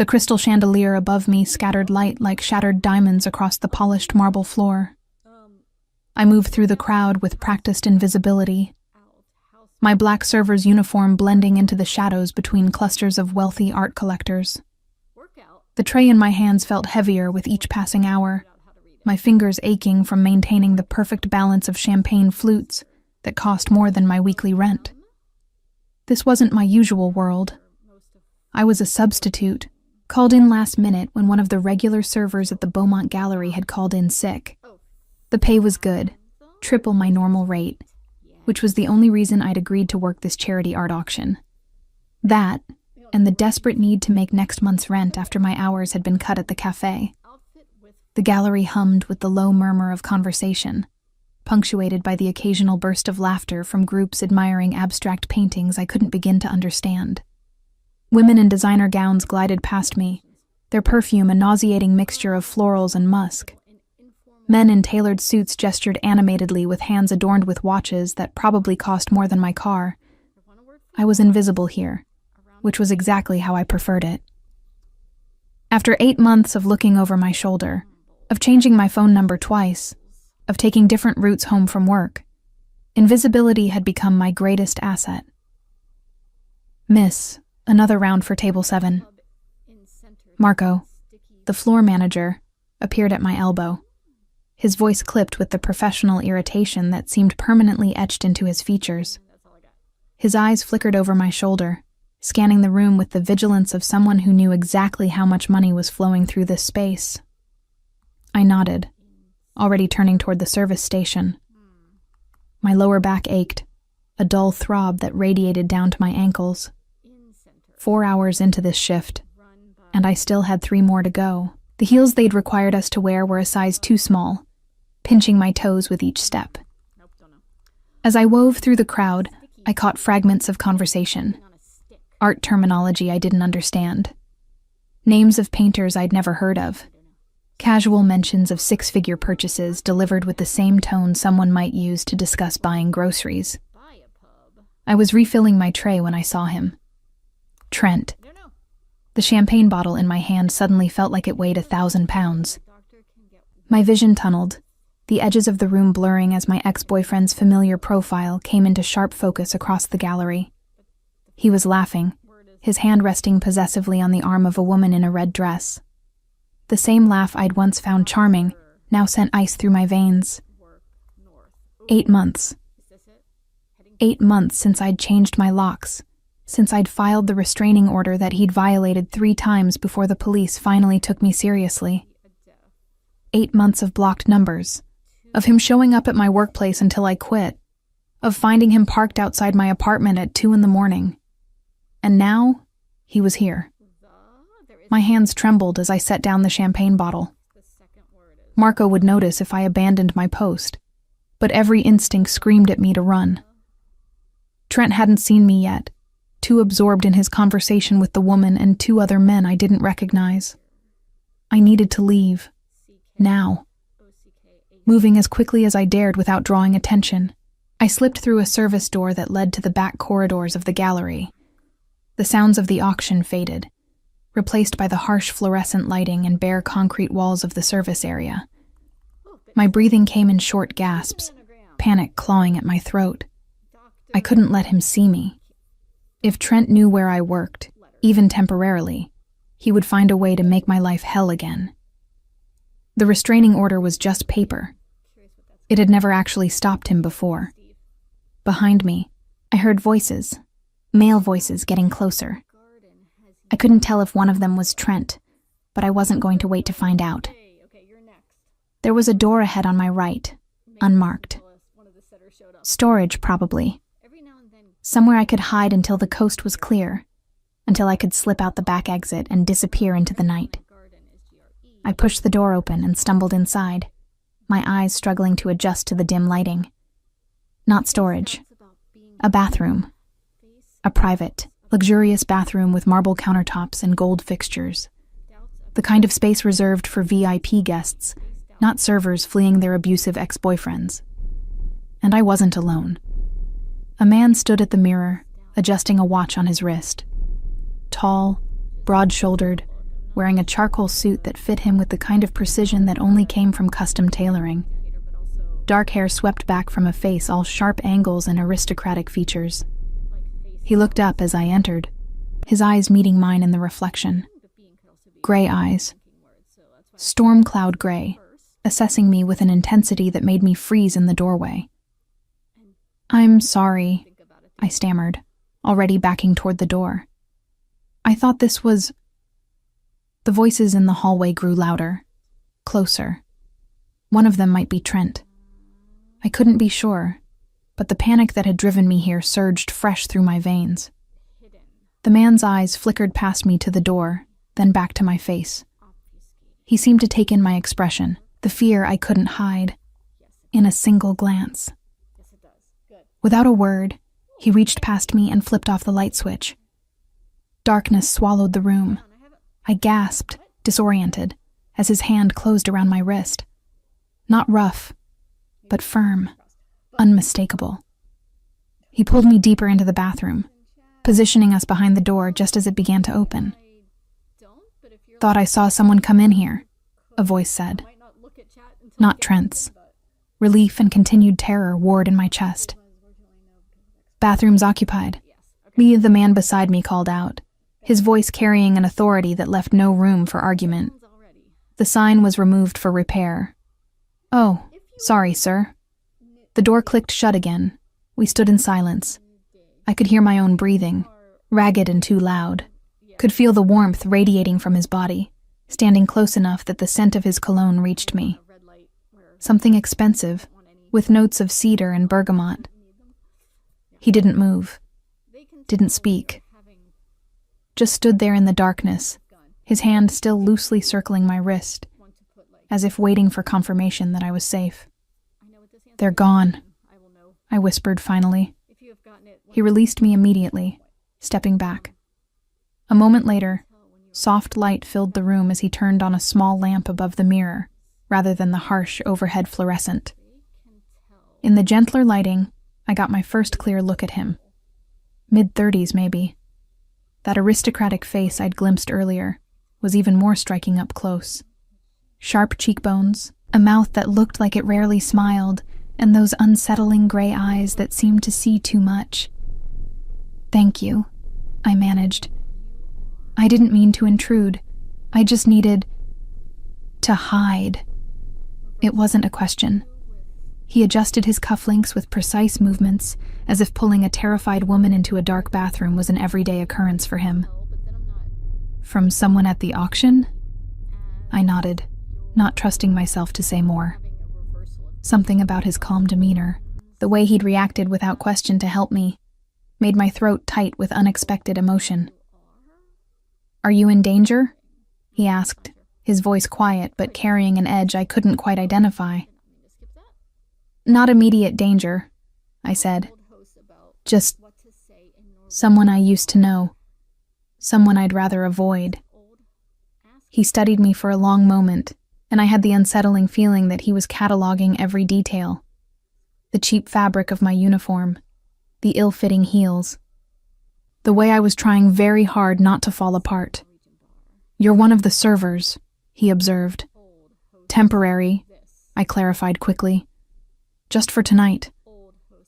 The crystal chandelier above me scattered light like shattered diamonds across the polished marble floor. I moved through the crowd with practiced invisibility, my black server's uniform blending into the shadows between clusters of wealthy art collectors. The tray in my hands felt heavier with each passing hour, my fingers aching from maintaining the perfect balance of champagne flutes that cost more than my weekly rent. This wasn't my usual world. I was a substitute, called in last minute when one of the regular servers at the Beaumont Gallery had called in sick. The pay was good, triple my normal rate, which was the only reason I'd agreed to work this charity art auction. That, and the desperate need to make next month's rent after my hours had been cut at the cafe. The gallery hummed with the low murmur of conversation, punctuated by the occasional burst of laughter from groups admiring abstract paintings I couldn't begin to understand. Women in designer gowns glided past me, their perfume a nauseating mixture of florals and musk. Men in tailored suits gestured animatedly with hands adorned with watches that probably cost more than my car. I was invisible here, which was exactly how I preferred it. After 8 months of looking over my shoulder, of changing my phone number twice, of taking different routes home from work, invisibility had become my greatest asset. Miss, another round for table 7. Marco, the floor manager, appeared at my elbow. His voice clipped with the professional irritation that seemed permanently etched into his features. His eyes flickered over my shoulder, scanning the room with the vigilance of someone who knew exactly how much money was flowing through this space. I nodded, already turning toward the service station. My lower back ached, a dull throb that radiated down to my ankles. 4 hours into this shift, and I still had 3 more to go. The heels they'd required us to wear were a size too small, pinching my toes with each step. As I wove through the crowd, I caught fragments of conversation, art terminology I didn't understand, names of painters I'd never heard of, casual mentions of 6-figure purchases delivered with the same tone someone might use to discuss buying groceries. I was refilling my tray when I saw him. Trent. The champagne bottle in my hand suddenly felt like it weighed 1,000 pounds. My vision tunneled, the edges of the room blurring as my ex-boyfriend's familiar profile came into sharp focus across the gallery. He was laughing, his hand resting possessively on the arm of a woman in a red dress. The same laugh I'd once found charming now sent ice through my veins. 8 months. 8 months since I'd changed my locks, since I'd filed the restraining order that he'd violated 3 times before the police finally took me seriously. 8 months of blocked numbers, of him showing up at my workplace until I quit, of finding him parked outside my apartment at 2 a.m. And now, he was here. My hands trembled as I set down the champagne bottle. Marco would notice if I abandoned my post, but every instinct screamed at me to run. Trent hadn't seen me yet, too absorbed in his conversation with the woman and 2 other men I didn't recognize. I needed to leave. Now. Moving as quickly as I dared without drawing attention, I slipped through a service door that led to the back corridors of the gallery. The sounds of the auction faded, replaced by the harsh fluorescent lighting and bare concrete walls of the service area. My breathing came in short gasps, panic clawing at my throat. I couldn't let him see me. If Trent knew where I worked, even temporarily, he would find a way to make my life hell again. The restraining order was just paper. It had never actually stopped him before. Behind me, I heard voices, male voices getting closer. I couldn't tell if one of them was Trent, but I wasn't going to wait to find out. There was a door ahead on my right, unmarked. Storage, probably. Somewhere I could hide until the coast was clear, until I could slip out the back exit and disappear into the night. I pushed the door open and stumbled inside, my eyes struggling to adjust to the dim lighting. Not storage. A bathroom. A private, luxurious bathroom with marble countertops and gold fixtures. The kind of space reserved for VIP guests, not servers fleeing their abusive ex-boyfriends. And I wasn't alone. A man stood at the mirror, adjusting a watch on his wrist. Tall, broad-shouldered, wearing a charcoal suit that fit him with the kind of precision that only came from custom tailoring. Dark hair swept back from a face all sharp angles and aristocratic features. He looked up as I entered, his eyes meeting mine in the reflection. Gray eyes. Storm cloud gray, assessing me with an intensity that made me freeze in the doorway. "I'm sorry," I stammered, already backing toward the door. "I thought this was—" The voices in the hallway grew louder, closer. One of them might be Trent. I couldn't be sure, but the panic that had driven me here surged fresh through my veins. The man's eyes flickered past me to the door, then back to my face. He seemed to take in my expression, the fear I couldn't hide, in a single glance. Without a word, he reached past me and flipped off the light switch. Darkness swallowed the room. I gasped, disoriented, as his hand closed around my wrist. Not rough, but firm, unmistakable. He pulled me deeper into the bathroom, positioning us behind the door just as it began to open. "Thought I saw someone come in here," a voice said. Not Trent's. Relief and continued terror warred in my chest. "Bathroom's occupied," the man beside me called out, his voice carrying an authority that left no room for argument. The sign was removed for repair. "Oh, sorry, sir." The door clicked shut again. We stood in silence. I could hear my own breathing, ragged and too loud. Could feel the warmth radiating from his body, standing close enough that the scent of his cologne reached me. Something expensive, with notes of cedar and bergamot. He didn't move, didn't speak. Just stood there in the darkness, his hand still loosely circling my wrist, as if waiting for confirmation that I was safe. "They're gone," I whispered finally. He released me immediately, stepping back. A moment later, soft light filled the room as he turned on a small lamp above the mirror, rather than the harsh overhead fluorescent. In the gentler lighting, I got my first clear look at him. Mid-30s, maybe. That aristocratic face I'd glimpsed earlier was even more striking up close. Sharp cheekbones, a mouth that looked like it rarely smiled, and those unsettling gray eyes that seemed to see too much. "Thank you," I managed. I didn't mean to intrude. I just needed to hide. It wasn't a question. He adjusted his cufflinks with precise movements, as if pulling a terrified woman into a dark bathroom was an everyday occurrence for him. "From someone at the auction?" I nodded, not trusting myself to say more. Something about his calm demeanor, the way he'd reacted without question to help me, made my throat tight with unexpected emotion. "Are you in danger?" he asked, his voice quiet but carrying an edge I couldn't quite identify. "Not immediate danger," I said. "Just someone I used to know, someone I'd rather avoid." He studied me for a long moment, and I had the unsettling feeling that he was cataloging every detail. The cheap fabric of my uniform, the ill-fitting heels, the way I was trying very hard not to fall apart. "You're one of the servers," he observed. "Temporary," I clarified quickly. "Just for tonight.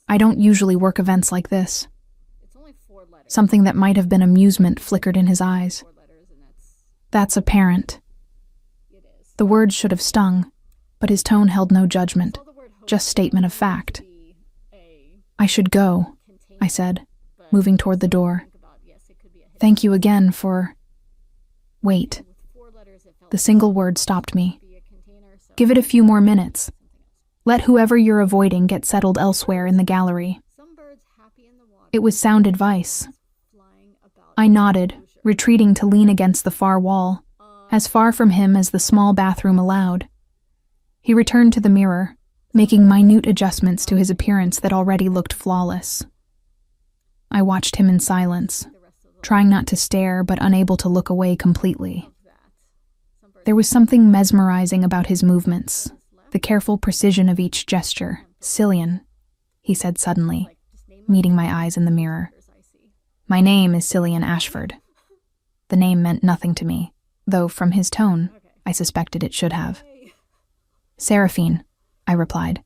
I don't usually work events like this." Something that might have been amusement flickered in his eyes. "That's apparent." The words should have stung, but his tone held no judgment, just statement of fact. "I should go," I said, moving toward the door. "Thank you again for—" Wait. The single word stopped me. "Give it a few more minutes. Let whoever you're avoiding get settled elsewhere in the gallery." It was sound advice. I nodded, retreating to lean against the far wall, as far from him as the small bathroom allowed. He returned to the mirror, making minute adjustments to his appearance that already looked flawless. I watched him in silence, trying not to stare but unable to look away completely. There was something mesmerizing about his movements, the careful precision of each gesture. "Cillian," he said suddenly, meeting my eyes in the mirror. "My name is Cillian Ashford." The name meant nothing to me, though from his tone, I suspected it should have. Seraphine, I replied.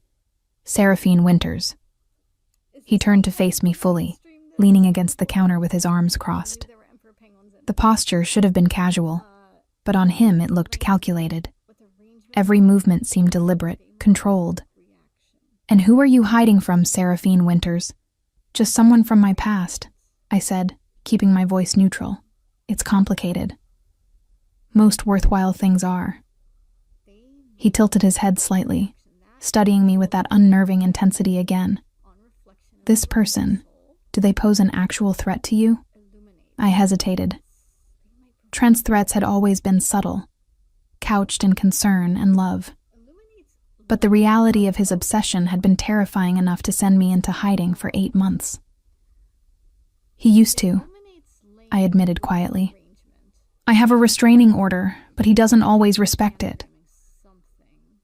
Seraphine Winters. He turned to face me fully, leaning against the counter with his arms crossed. The posture should have been casual, but on him it looked calculated. Every movement seemed deliberate, controlled. And who are you hiding from, Seraphine Winters? Just someone from my past, I said, keeping my voice neutral. It's complicated. Most worthwhile things are. He tilted his head slightly, studying me with that unnerving intensity again. This person, do they pose an actual threat to you? I hesitated. Trent's threats had always been subtle, couched in concern and love. But the reality of his obsession had been terrifying enough to send me into hiding for 8 months. He used to, I admitted quietly. I have a restraining order, but he doesn't always respect it.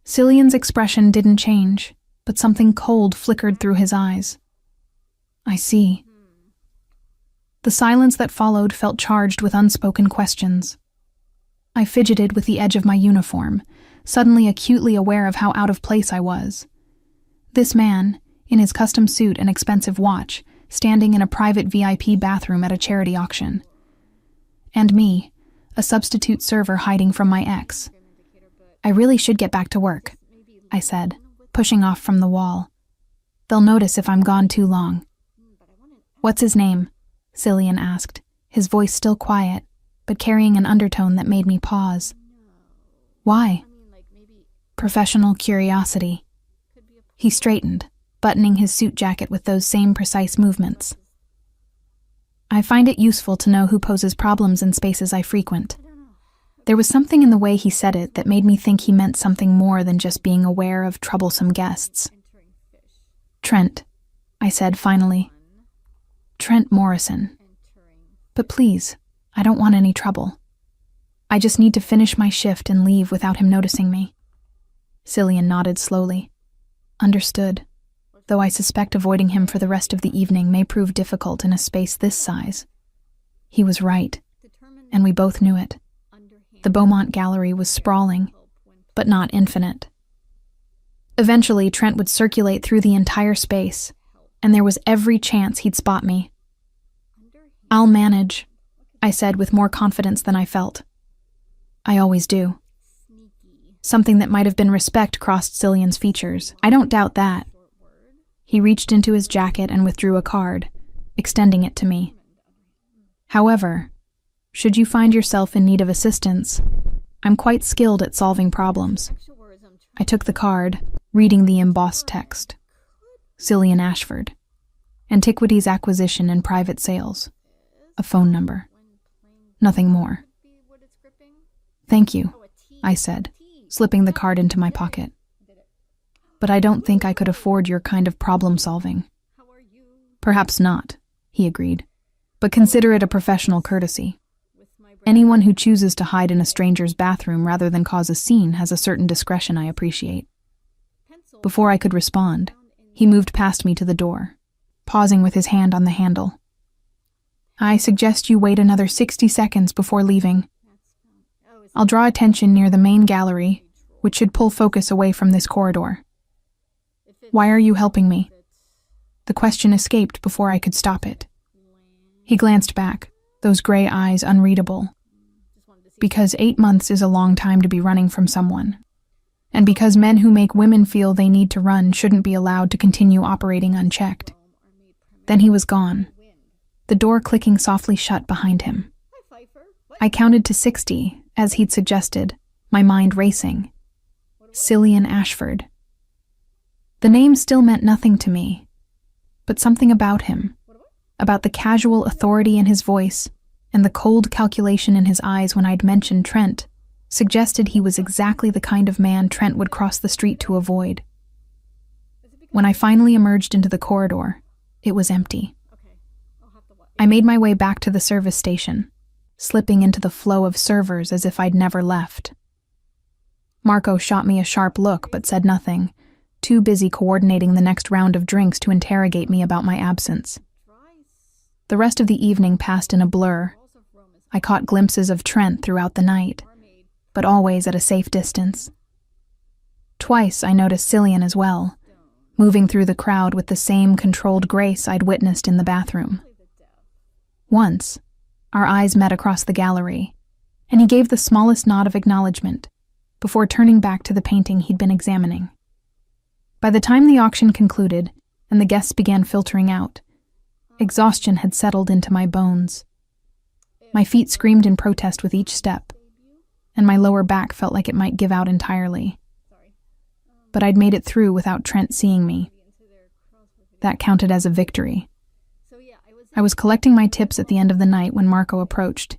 Cillian's expression didn't change, but something cold flickered through his eyes. I see. The silence that followed felt charged with unspoken questions. I fidgeted with the edge of my uniform, suddenly acutely aware of how out of place I was. This man, in his custom suit and expensive watch, standing in a private VIP bathroom at a charity auction. And me, a substitute server hiding from my ex. I really should get back to work, I said, pushing off from the wall. They'll notice if I'm gone too long. What's his name? Cillian asked, his voice still quiet, but carrying an undertone that made me pause. Why? Professional curiosity. He straightened, buttoning his suit jacket with those same precise movements. I find it useful to know who poses problems in spaces I frequent. There was something in the way he said it that made me think he meant something more than just being aware of troublesome guests. Trent, I said finally. Trent Morrison. But please, I don't want any trouble. I just need to finish my shift and leave without him noticing me. Cillian nodded slowly. Understood, though I suspect avoiding him for the rest of the evening may prove difficult in a space this size. He was right, and we both knew it. The Beaumont Gallery was sprawling, but not infinite. Eventually, Trent would circulate through the entire space, and there was every chance he'd spot me. I'll manage, I said with more confidence than I felt. I always do. Something that might have been respect crossed Cillian's features. I don't doubt that. He reached into his jacket and withdrew a card, extending it to me. However, should you find yourself in need of assistance, I'm quite skilled at solving problems. I took the card, reading the embossed text. Cillian Ashford. Antiquities acquisition and private sales. A phone number. Nothing more. Thank you, I said, slipping the card into my pocket. But I don't think I could afford your kind of problem solving. Perhaps not, he agreed, but consider it a professional courtesy. Anyone who chooses to hide in a stranger's bathroom rather than cause a scene has a certain discretion I appreciate. Before I could respond, he moved past me to the door, pausing with his hand on the handle. I suggest you wait another 60 seconds before leaving. I'll draw attention near the main gallery, which should pull focus away from this corridor. Why are you helping me? The question escaped before I could stop it. He glanced back, those gray eyes unreadable. Because 8 months is a long time to be running from someone. And because men who make women feel they need to run shouldn't be allowed to continue operating unchecked. Then he was gone, the door clicking softly shut behind him. I counted to 60, as he'd suggested, my mind racing. Cillian Ashford. The name still meant nothing to me, but something about him, about the casual authority in his voice and the cold calculation in his eyes when I'd mentioned Trent, suggested he was exactly the kind of man Trent would cross the street to avoid. When I finally emerged into the corridor, it was empty. I made my way back to the service station, slipping into the flow of servers as if I'd never left. Marco shot me a sharp look but said nothing, too busy coordinating the next round of drinks to interrogate me about my absence. The rest of the evening passed in a blur. I caught glimpses of Trent throughout the night, but always at a safe distance. Twice I noticed Cillian as well, moving through the crowd with the same controlled grace I'd witnessed in the bathroom. Once, our eyes met across the gallery, and he gave the smallest nod of acknowledgement before turning back to the painting he'd been examining. By the time the auction concluded and the guests began filtering out, exhaustion had settled into my bones. My feet screamed in protest with each step, and my lower back felt like it might give out entirely. But I'd made it through without Trent seeing me. That counted as a victory. I was collecting my tips at the end of the night when Marco approached,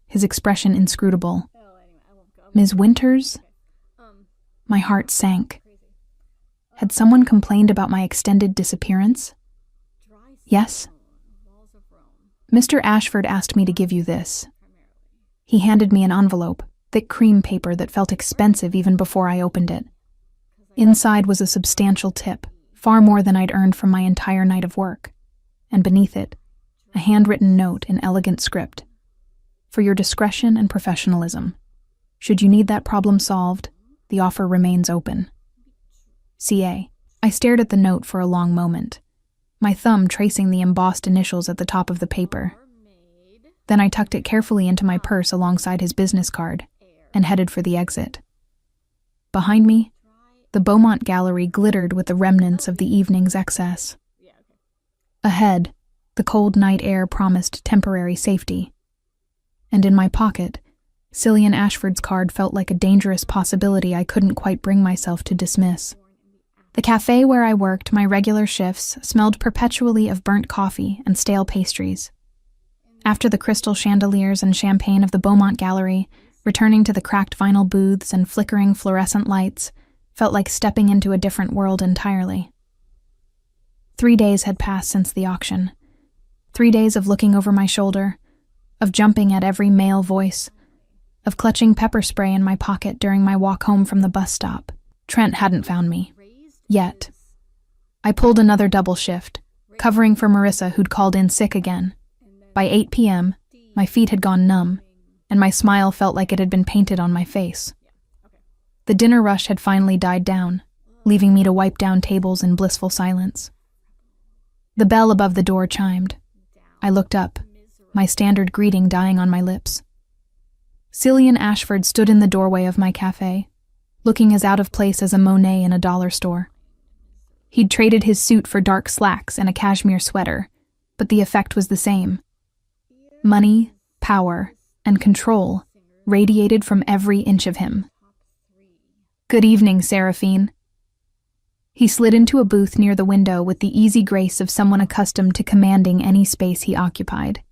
his expression inscrutable. Ms. Winters? My heart sank. Had someone complained about my extended disappearance? Yes? Mr. Ashford asked me to give you this. He handed me an envelope, thick cream paper that felt expensive even before I opened it. Inside was a substantial tip, far more than I'd earned from my entire night of work. And beneath it, a handwritten note in elegant script. For your discretion and professionalism. Should you need that problem solved, the offer remains open. CA. I stared at the note for a long moment, my thumb tracing the embossed initials at the top of the paper. Then I tucked it carefully into my purse alongside his business card and headed for the exit. Behind me, the Beaumont Gallery glittered with the remnants of the evening's excess. Ahead, the cold night air promised temporary safety. And in my pocket, Cillian Ashford's card felt like a dangerous possibility I couldn't quite bring myself to dismiss. The cafe where I worked my regular shifts smelled perpetually of burnt coffee and stale pastries. After the crystal chandeliers and champagne of the Beaumont Gallery, returning to the cracked vinyl booths and flickering fluorescent lights felt like stepping into a different world entirely. 3 days had passed since the auction. 3 days of looking over my shoulder, of jumping at every male voice, of clutching pepper spray in my pocket during my walk home from the bus stop. Trent hadn't found me. Yet. I pulled another double shift, covering for Marissa who'd called in sick again. By 8 p.m., my feet had gone numb, and my smile felt like it had been painted on my face. The dinner rush had finally died down, leaving me to wipe down tables in blissful silence. The bell above the door chimed. I looked up, my standard greeting dying on my lips. Cillian Ashford stood in the doorway of my cafe, looking as out of place as a Monet in a dollar store. He'd traded his suit for dark slacks and a cashmere sweater, but the effect was the same. Money, power, and control radiated from every inch of him. Good evening, Seraphine. He slid into a booth near the window with the easy grace of someone accustomed to commanding any space he occupied.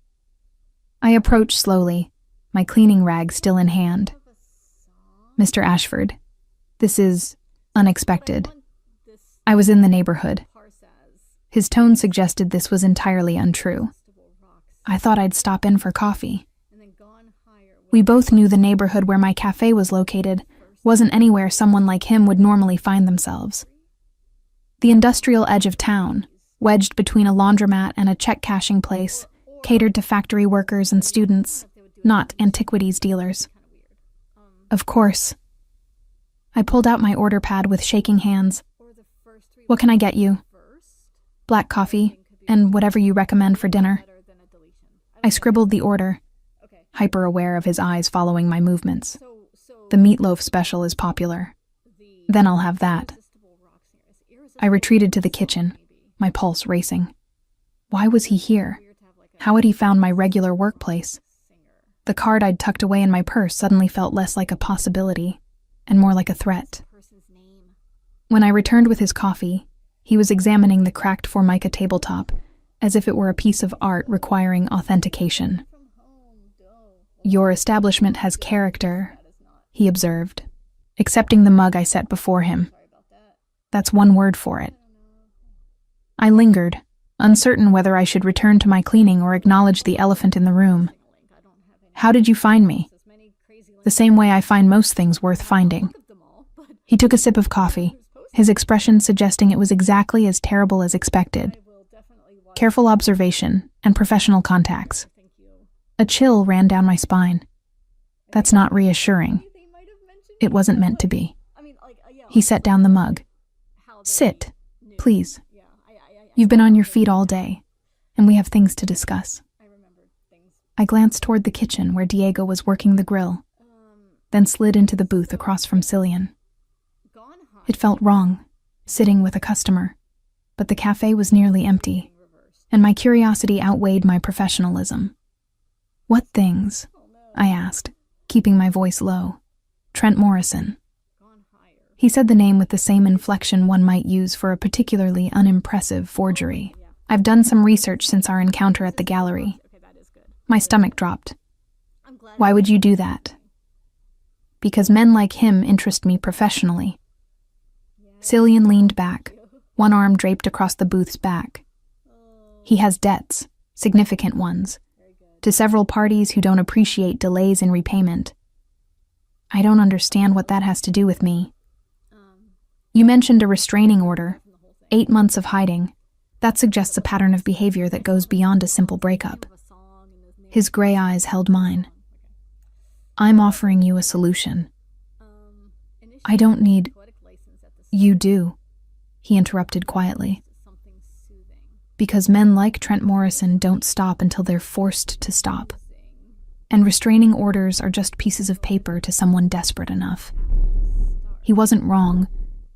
I approached slowly, my cleaning rag still in hand. Mr. Ashford, this is unexpected. I was in the neighborhood. His tone suggested this was entirely untrue. I thought I'd stop in for coffee. We both knew the neighborhood where my cafe was located wasn't anywhere someone like him would normally find themselves. The industrial edge of town, wedged between a laundromat and a check-cashing place, catered to factory workers and students, not antiquities dealers. Of course. I pulled out my order pad with shaking hands. What can I get you? Black coffee, and whatever you recommend for dinner. I scribbled the order, hyper-aware of his eyes following my movements. The meatloaf special is popular. Then I'll have that. I retreated to the kitchen, my pulse racing. Why was he here? How had he found my regular workplace? The card I'd tucked away in my purse suddenly felt less like a possibility, and more like a threat. When I returned with his coffee, he was examining the cracked Formica tabletop, as if it were a piece of art requiring authentication. Your establishment has character, he observed, accepting the mug I set before him. That's one word for it. I lingered, uncertain whether I should return to my cleaning or acknowledge the elephant in the room. How did you find me? The same way I find most things worth finding. He took a sip of coffee, his expression suggesting it was exactly as terrible as expected. Careful observation and professional contacts. A chill ran down my spine. That's not reassuring. It wasn't meant to be. He set down the mug. Sit, please. You've been on your feet all day, and we have things to discuss. I glanced toward the kitchen where Diego was working the grill, then slid into the booth across from Cillian. It felt wrong, sitting with a customer, but the cafe was nearly empty, and my curiosity outweighed my professionalism. What things? I asked, keeping my voice low. Trent Morrison. He said the name with the same inflection one might use for a particularly unimpressive forgery. I've done some research since our encounter at the gallery. My stomach dropped. Why would you do that? Because men like him interest me professionally. Cillian leaned back, one arm draped across the booth's back. He has debts, significant ones, to several parties who don't appreciate delays in repayment. I don't understand what that has to do with me. You mentioned a restraining order, 8 months of hiding. That suggests a pattern of behavior that goes beyond a simple breakup. His gray eyes held mine. I'm offering you a solution. I don't need... You do, he interrupted quietly. Because men like Trent Morrison don't stop until they're forced to stop. And restraining orders are just pieces of paper to someone desperate enough. He wasn't wrong,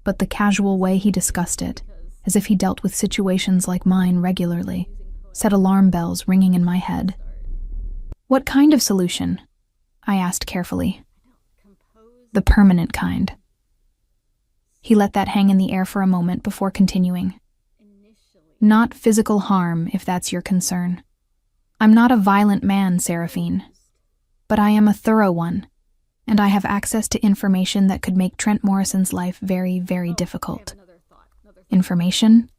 but the casual way he discussed it, as if he dealt with situations like mine regularly, set alarm bells ringing in my head. What kind of solution? I asked carefully. The permanent kind. He let that hang in the air for a moment before continuing. Not physical harm, if that's your concern. I'm not a violent man, Seraphine. But I am a thorough one, and I have access to information that could make Trent Morrison's life very, very difficult. Information?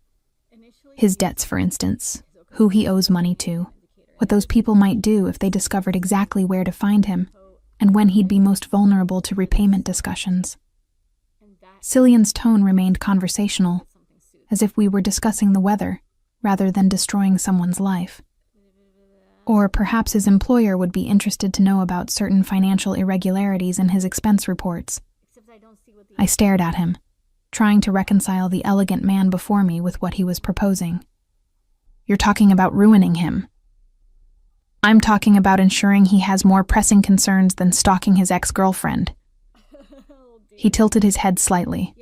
His debts, for instance, who he owes money to, what those people might do if they discovered exactly where to find him, and when he'd be most vulnerable to repayment discussions. Cillian's tone remained conversational, as if we were discussing the weather, rather than destroying someone's life. Or perhaps his employer would be interested to know about certain financial irregularities in his expense reports. I stared at him, trying to reconcile the elegant man before me with what he was proposing. You're talking about ruining him. I'm talking about ensuring he has more pressing concerns than stalking his ex-girlfriend. He tilted his head slightly.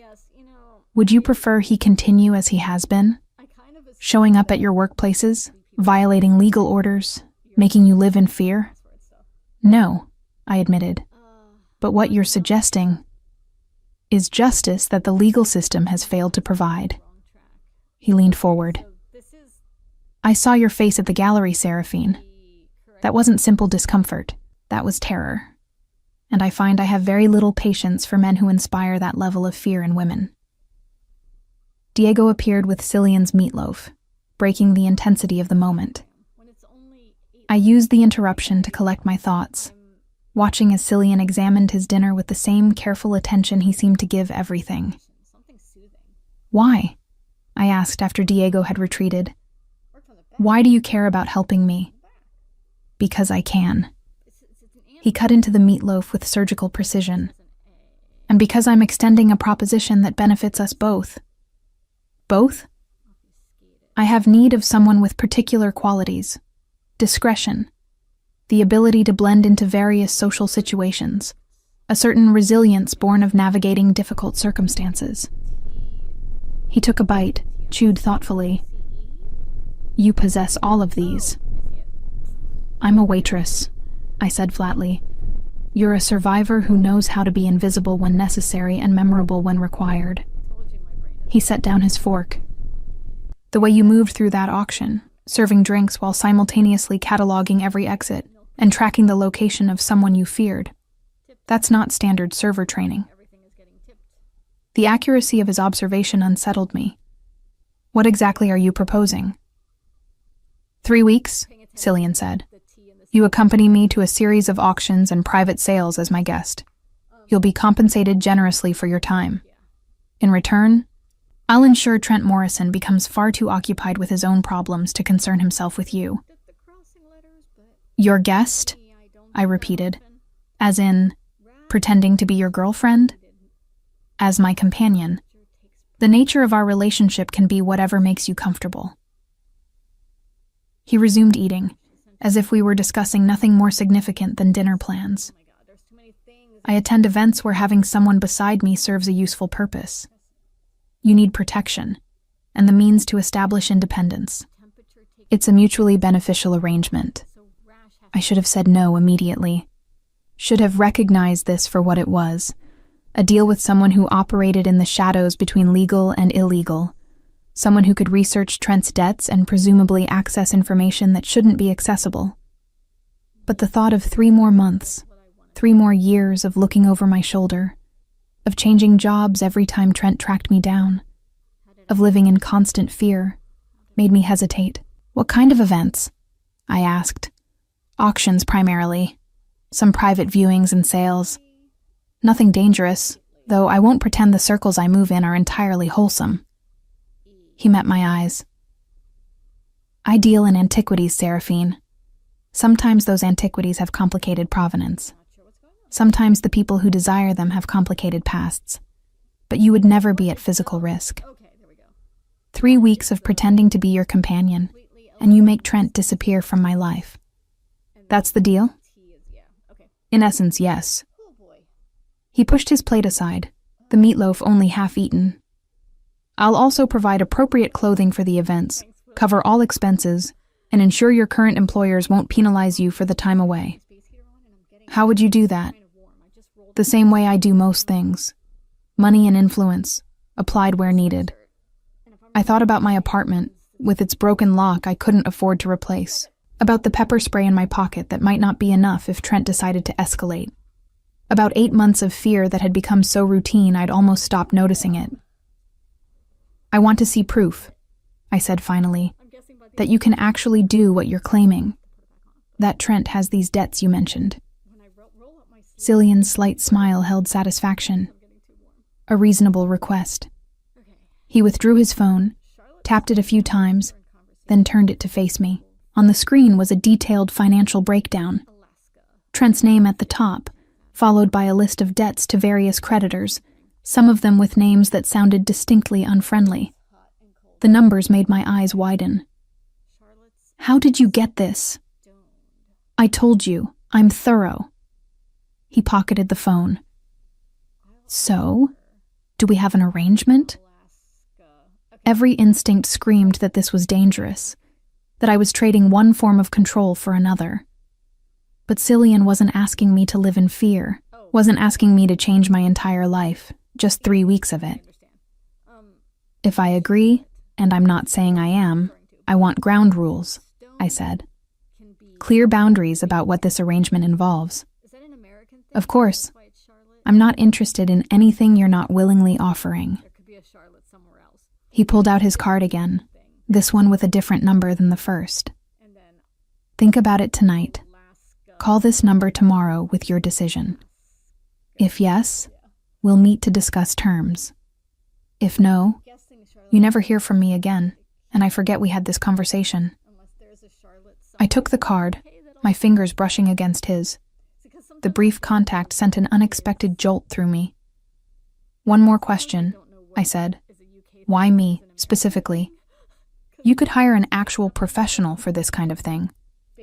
Would you prefer he continue as he has been? Showing up at your workplaces, violating legal orders, making you live in fear? No, I admitted. But what you're suggesting is justice that the legal system has failed to provide. He leaned forward. I saw your face at the gallery, Seraphine. That wasn't simple discomfort. That was terror. And I find I have very little patience for men who inspire that level of fear in women. Diego appeared with Cillian's meatloaf, breaking the intensity of the moment. I used the interruption to collect my thoughts, watching as Cillian examined his dinner with the same careful attention he seemed to give everything. Why? I asked after Diego had retreated. Why do you care about helping me? Because I can. He cut into the meatloaf with surgical precision. And because I'm extending a proposition that benefits us both. Both? I have need of someone with particular qualities. Discretion. The ability to blend into various social situations. A certain resilience born of navigating difficult circumstances. He took a bite, chewed thoughtfully. You possess all of these. I'm a waitress, I said flatly. You're a survivor who knows how to be invisible when necessary and memorable when required. He set down his fork. The way you moved through that auction, serving drinks while simultaneously cataloging every exit and tracking the location of someone you feared. That's not standard server training. The accuracy of his observation unsettled me. What exactly are you proposing? 3 weeks, Cillian said. You accompany me to a series of auctions and private sales as my guest. You'll be compensated generously for your time. In return, I'll ensure Trent Morrison becomes far too occupied with his own problems to concern himself with you. Your guest? I repeated. As in, pretending to be your girlfriend? As my companion. The nature of our relationship can be whatever makes you comfortable. He resumed eating, as if we were discussing nothing more significant than dinner plans. I attend events where having someone beside me serves a useful purpose. You need protection, and the means to establish independence. It's a mutually beneficial arrangement. I should have said no immediately. Should have recognized this for what it was, a deal with someone who operated in the shadows between legal and illegal, someone who could research Trent's debts and presumably access information that shouldn't be accessible. But the thought of 3 more months, 3 more years of looking over my shoulder, of changing jobs every time Trent tracked me down, of living in constant fear, made me hesitate. What kind of events? I asked. Auctions primarily. Some private viewings and sales. Nothing dangerous, though I won't pretend the circles I move in are entirely wholesome. He met my eyes. I deal in antiquities, Seraphine. Sometimes those antiquities have complicated provenance. Sometimes the people who desire them have complicated pasts. But you would never be at physical risk. 3 weeks of pretending to be your companion, and you make Trent disappear from my life. That's the deal? In essence, yes. He pushed his plate aside, the meatloaf only half eaten. I'll also provide appropriate clothing for the events, cover all expenses, and ensure your current employers won't penalize you for the time away. How would you do that? The same way I do most things. Money and influence, applied where needed. I thought about my apartment, with its broken lock I couldn't afford to replace. About the pepper spray in my pocket that might not be enough if Trent decided to escalate. About 8 months of fear that had become so routine I'd almost stopped noticing it. I want to see proof, I said finally, that you can actually do what you're claiming. That Trent has these debts you mentioned. Cillian's slight smile held satisfaction. A reasonable request. He withdrew his phone, tapped it a few times, then turned it to face me. On the screen was a detailed financial breakdown. Trent's name at the top, followed by a list of debts to various creditors, some of them with names that sounded distinctly unfriendly. The numbers made my eyes widen. How did you get this? I told you, I'm thorough. He pocketed the phone. So, do we have an arrangement? Every instinct screamed that this was dangerous, that I was trading one form of control for another. But Cillian wasn't asking me to live in fear, wasn't asking me to change my entire life, just 3 weeks of it. If I agree, and I'm not saying I am, I want ground rules, I said. Clear boundaries about what this arrangement involves. Of course, I'm not interested in anything you're not willingly offering. He pulled out his card again, this one with a different number than the first. Think about it tonight. Call this number tomorrow with your decision. If yes, we'll meet to discuss terms. If no, you never hear from me again, and I forget we had this conversation. I took the card, my fingers brushing against his. The brief contact sent an unexpected jolt through me. One more question, I said. Why me, specifically? You could hire an actual professional for this kind of thing.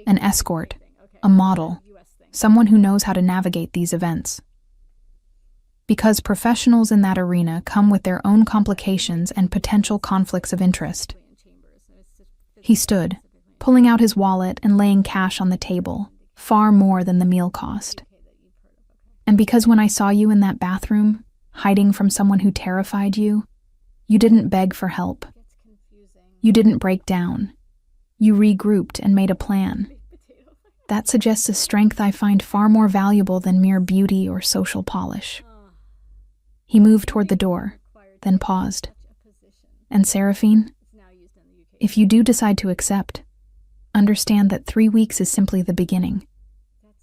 An escort, a model, someone who knows how to navigate these events. Because professionals in that arena come with their own complications and potential conflicts of interest. He stood, pulling out his wallet and laying cash on the table, far more than the meal cost. And because when I saw you in that bathroom, hiding from someone who terrified you, you didn't beg for help. You didn't break down. You regrouped and made a plan. That suggests a strength I find far more valuable than mere beauty or social polish. He moved toward the door, then paused. And Seraphine, if you do decide to accept, understand that 3 weeks is simply the beginning.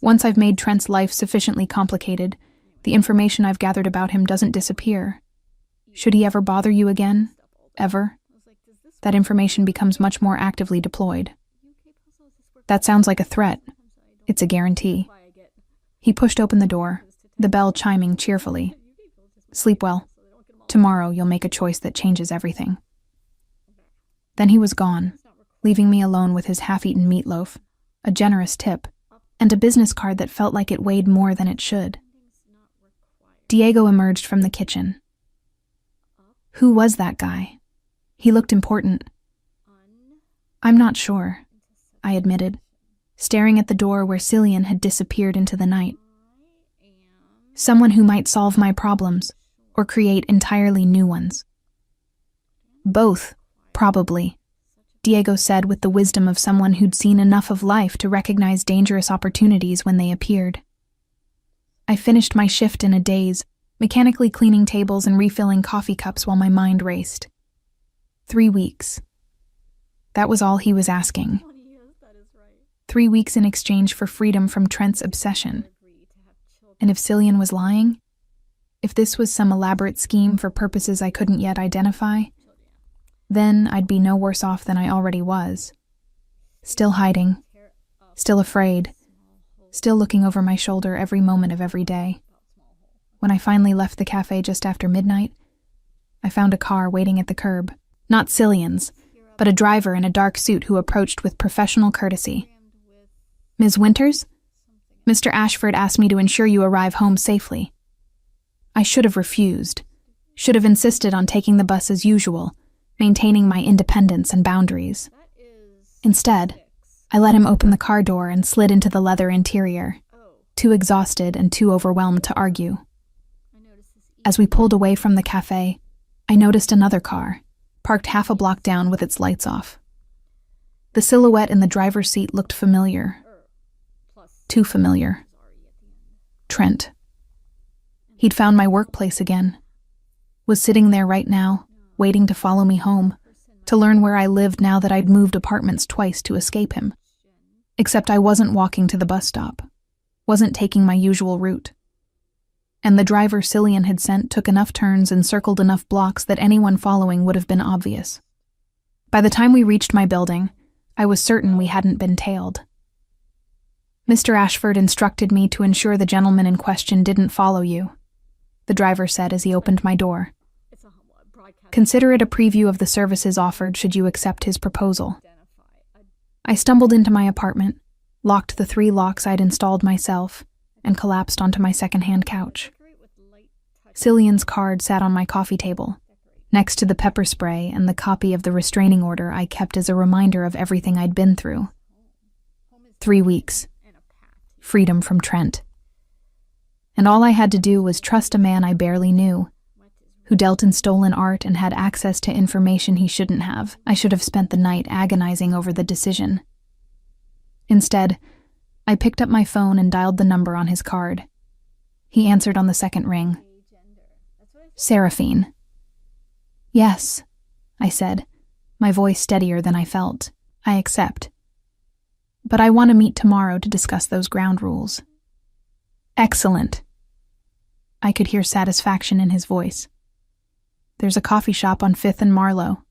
Once I've made Trent's life sufficiently complicated, the information I've gathered about him doesn't disappear. Should he ever bother you again, ever, that information becomes much more actively deployed. That sounds like a threat, It's a guarantee. He pushed open the door, the bell chiming cheerfully. Sleep well. Tomorrow you'll make a choice that changes everything. Then he was gone, leaving me alone with his half-eaten meatloaf, a generous tip, and a business card that felt like it weighed more than it should. Diego emerged from the kitchen. Who was that guy? He looked important. I'm not sure, I admitted, staring at the door where Cillian had disappeared into the night. Someone who might solve my problems, or create entirely new ones. Both, probably, Diego said with the wisdom of someone who'd seen enough of life to recognize dangerous opportunities when they appeared. I finished my shift in a daze, mechanically cleaning tables and refilling coffee cups while my mind raced. 3 weeks. That was all he was asking. 3 weeks in exchange for freedom from Trent's obsession. And if Cillian was lying? If this was some elaborate scheme for purposes I couldn't yet identify? Then I'd be no worse off than I already was. Still hiding. Still afraid. Still looking over my shoulder every moment of every day. When I finally left the cafe just after midnight, I found a car waiting at the curb. Not Cillian's, but a driver in a dark suit who approached with professional courtesy. Ms. Winters? Mr. Ashford asked me to ensure you arrive home safely. I should have refused. Should have insisted on taking the bus as usual, maintaining my independence and boundaries. Instead, I let him open the car door and slid into the leather interior, too exhausted and too overwhelmed to argue. As we pulled away from the cafe, I noticed another car, parked half a block down with its lights off. The silhouette in the driver's seat looked familiar. Too familiar. Trent. He'd found my workplace again. Was sitting there right now, waiting to follow me home, to learn where I lived now that I'd moved apartments twice to escape him. Except I wasn't walking to the bus stop. Wasn't taking my usual route. And the driver Cillian had sent took enough turns and circled enough blocks that anyone following would have been obvious. By the time we reached my building, I was certain we hadn't been tailed. Mr. Ashford instructed me to ensure the gentleman in question didn't follow you, the driver said as he opened my door. Consider it a preview of the services offered should you accept his proposal. I stumbled into my apartment, locked the 3 locks I'd installed myself, and collapsed onto my second-hand couch. Cillian's card sat on my coffee table, next to the pepper spray and the copy of the restraining order I kept as a reminder of everything I'd been through. 3 weeks. Freedom from Trent. And all I had to do was trust a man I barely knew, who dealt in stolen art and had access to information he shouldn't have. I should have spent the night agonizing over the decision. Instead, I picked up my phone and dialed the number on his card. He answered on the second ring. Seraphine. Yes, I said, my voice steadier than I felt. I accept. But I want to meet tomorrow to discuss those ground rules. Excellent. I could hear satisfaction in his voice. There's a coffee shop on 5th and Marlowe.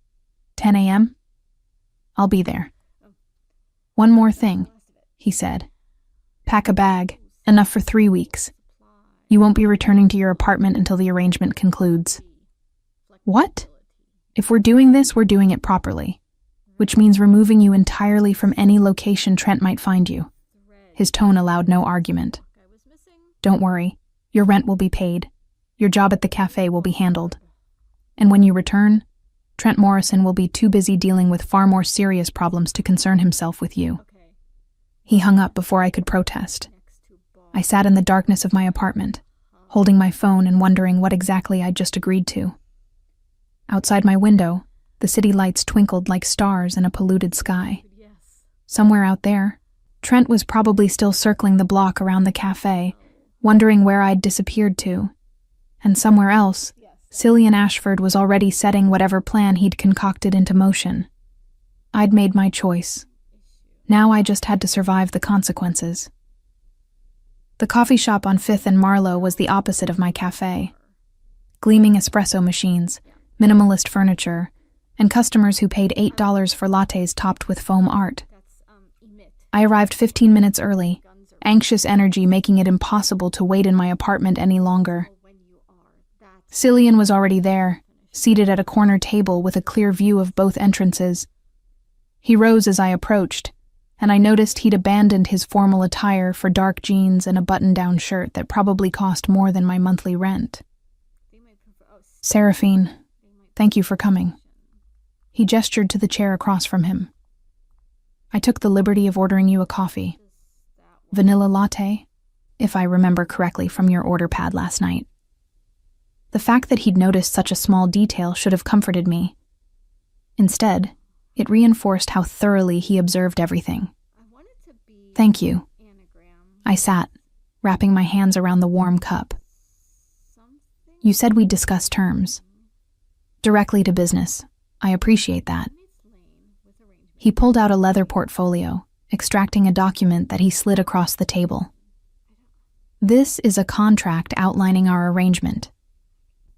10 a.m.? I'll be there. One more thing, he said. Pack a bag, enough for 3 weeks. You won't be returning to your apartment until the arrangement concludes. What? If we're doing this, we're doing it properly, which means removing you entirely from any location Trent might find you. His tone allowed no argument. Don't worry, your rent will be paid. Your job at the cafe will be handled. And when you return, Trent Morrison will be too busy dealing with far more serious problems to concern himself with you. He hung up before I could protest. I sat in the darkness of my apartment, holding my phone and wondering what exactly I'd just agreed to. Outside my window, the city lights twinkled like stars in a polluted sky. Somewhere out there, Trent was probably still circling the block around the cafe, wondering where I'd disappeared to. And somewhere else, Cillian Ashford was already setting whatever plan he'd concocted into motion. I'd made my choice. Now I just had to survive the consequences. The coffee shop on 5th and Marlowe was the opposite of my cafe. Gleaming espresso machines, minimalist furniture, and customers who paid $8 for lattes topped with foam art. I arrived 15 minutes early, anxious energy making it impossible to wait in my apartment any longer. Cillian was already there, seated at a corner table with a clear view of both entrances. He rose as I approached, and I noticed he'd abandoned his formal attire for dark jeans and a button-down shirt that probably cost more than my monthly rent. "Seraphine, thank you for coming." He gestured to the chair across from him. "I took the liberty of ordering you a coffee. Vanilla latte, if I remember correctly from your order pad last night." The fact that he'd noticed such a small detail should have comforted me. Instead, it reinforced how thoroughly he observed everything. "Thank you." I sat, wrapping my hands around the warm cup. "You said we'd discuss terms." "Directly to business. I appreciate that." He pulled out a leather portfolio, extracting a document that he slid across the table. "This is a contract outlining our arrangement.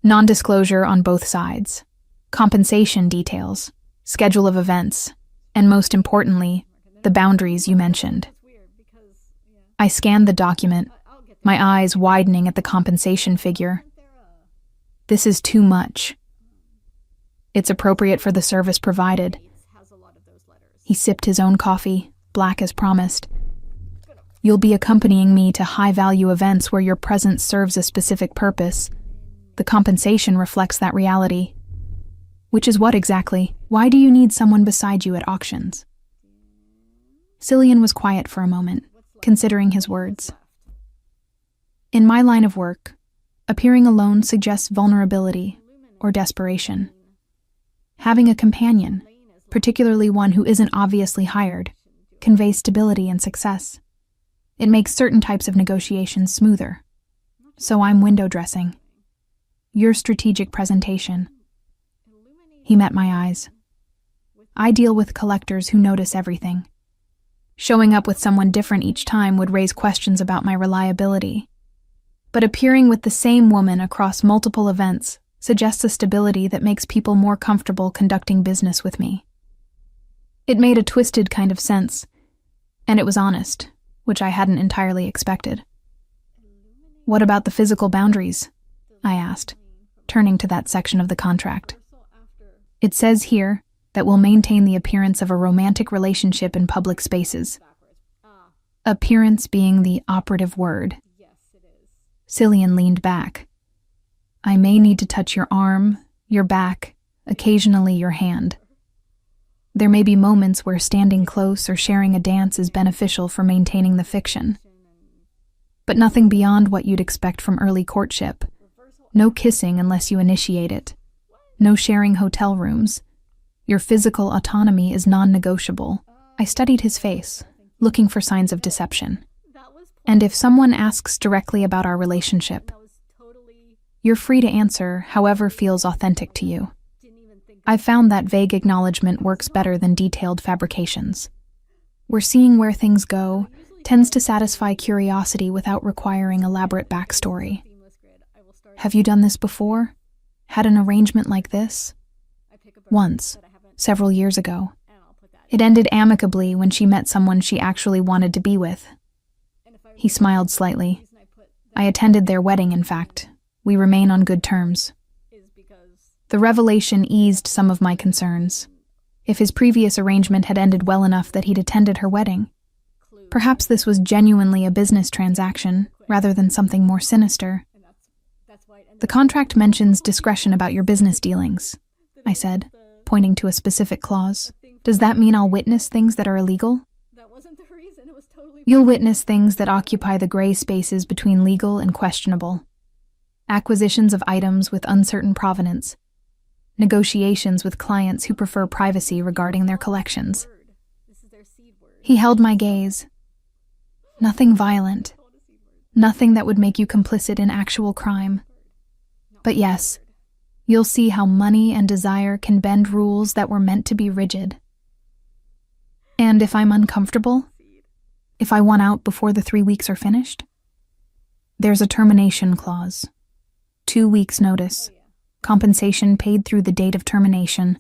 Non-disclosure on both sides, compensation details, schedule of events, and most importantly, the boundaries you mentioned." I scanned the document, my eyes widening at the compensation figure. "This is too much." "It's appropriate for the service provided." He sipped his own coffee, black as promised. "You'll be accompanying me to high-value events where your presence serves a specific purpose. The compensation reflects that reality." "Which is what exactly? Why do you need someone beside you at auctions?" Cillian was quiet for a moment, considering his words. "In my line of work, appearing alone suggests vulnerability or desperation. Having a companion, particularly one who isn't obviously hired, conveys stability and success. It makes certain types of negotiations smoother. So I'm window dressing. Your strategic presentation." He met my eyes. "I deal with collectors who notice everything. Showing up with someone different each time would raise questions about my reliability. But appearing with the same woman across multiple events suggests a stability that makes people more comfortable conducting business with me." It made a twisted kind of sense, and it was honest, which I hadn't entirely expected. "What about the physical boundaries?" I asked, turning to that section of the contract. "It says here that we'll maintain the appearance of a romantic relationship in public spaces." Appearance being the operative word. Cillian leaned back. "I may need to touch your arm, your back, occasionally your hand. There may be moments where standing close or sharing a dance is beneficial for maintaining the fiction. But nothing beyond what you'd expect from early courtship. No kissing unless you initiate it. No sharing hotel rooms. Your physical autonomy is non-negotiable." I studied his face, looking for signs of deception. "And if someone asks directly about our relationship, you're free to answer however feels authentic to you. I've found that vague acknowledgement works better than detailed fabrications. We're seeing where things go tends to satisfy curiosity without requiring elaborate backstory. Have you done this before? Had an arrangement like this?" "Once, several years ago. It ended amicably when she met someone she actually wanted to be with." He smiled slightly. "I attended their wedding, in fact. We remain on good terms." The revelation eased some of my concerns. If his previous arrangement had ended well enough that he'd attended her wedding, perhaps this was genuinely a business transaction rather than something more sinister. "The contract mentions discretion about your business dealings," I said, pointing to a specific clause. "Does that mean I'll witness things that are illegal?" "You'll witness things that occupy the gray spaces between legal and questionable. Acquisitions of items with uncertain provenance. Negotiations with clients who prefer privacy regarding their collections." He held my gaze. "Nothing violent. Nothing that would make you complicit in actual crime. But yes, you'll see how money and desire can bend rules that were meant to be rigid. And if I'm uncomfortable? If I want out before the 3 weeks are finished? There's a termination clause. 2 weeks' notice, compensation paid through the date of termination,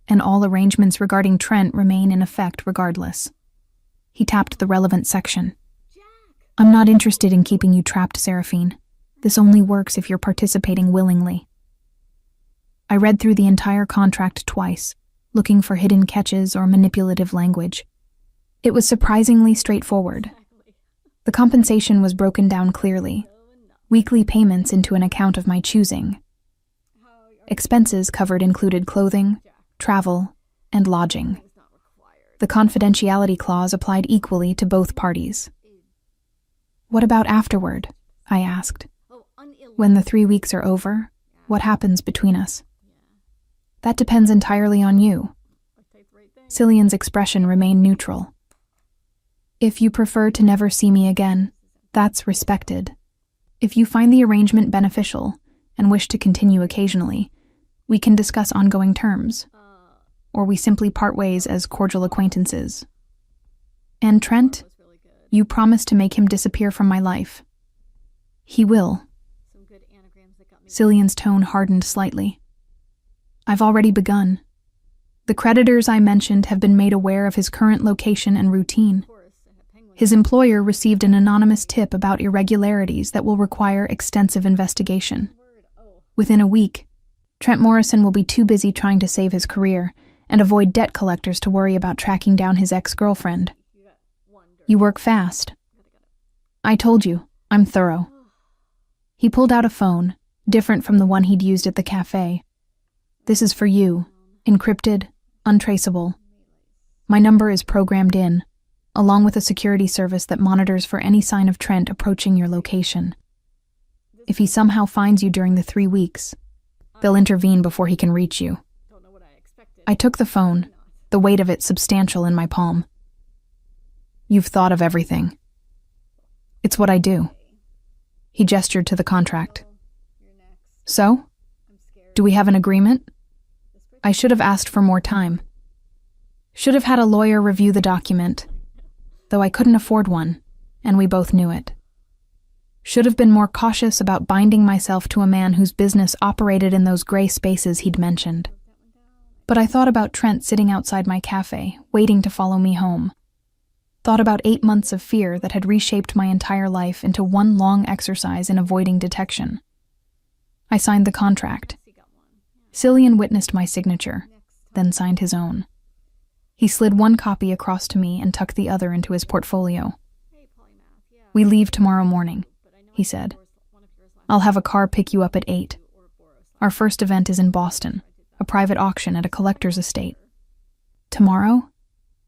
and all arrangements regarding Trent remain in effect regardless." He tapped the relevant section. I'm not interested in keeping you trapped, Seraphine. This only works if you're participating willingly. I read through the entire contract twice, looking for hidden catches or manipulative language. It was surprisingly straightforward. The compensation was broken down clearly. Weekly payments into an account of my choosing. Expenses covered included clothing, travel, and lodging. The confidentiality clause applied equally to both parties. What about afterward? I asked. When the 3 weeks are over, what happens between us? That depends entirely on you. Cillian's expression remained neutral. If you prefer to never see me again, that's respected. If you find the arrangement beneficial and wish to continue occasionally, we can discuss ongoing terms, or we simply part ways as cordial acquaintances. And Trent, you promised to make him disappear from my life. He will. Cillian's tone hardened slightly. I've already begun. The creditors I mentioned have been made aware of his current location and routine. His employer received an anonymous tip about irregularities that will require extensive investigation. Within a week, Trent Morrison will be too busy trying to save his career and avoid debt collectors to worry about tracking down his ex-girlfriend. You work fast. I told you, I'm thorough. He pulled out a phone, different from the one he'd used at the cafe. This is for you, encrypted, untraceable. My number is programmed in, along with a security service that monitors for any sign of Trent approaching your location. If he somehow finds you during the 3 weeks, they'll intervene before he can reach you. I took the phone, the weight of it substantial in my palm. You've thought of everything. It's what I do. He gestured to the contract. So? Do we have an agreement? I should have asked for more time. Should have had a lawyer review the document, though I couldn't afford one, and we both knew it. Should have been more cautious about binding myself to a man whose business operated in those gray spaces he'd mentioned. But I thought about Trent sitting outside my cafe, waiting to follow me home. Thought about 8 months of fear that had reshaped my entire life into one long exercise in avoiding detection. I signed the contract. Cillian witnessed my signature, then signed his own. He slid one copy across to me and tucked the other into his portfolio. We leave tomorrow morning, he said. I'll have a car pick you up at 8. Our first event is in Boston, a private auction at a collector's estate. Tomorrow?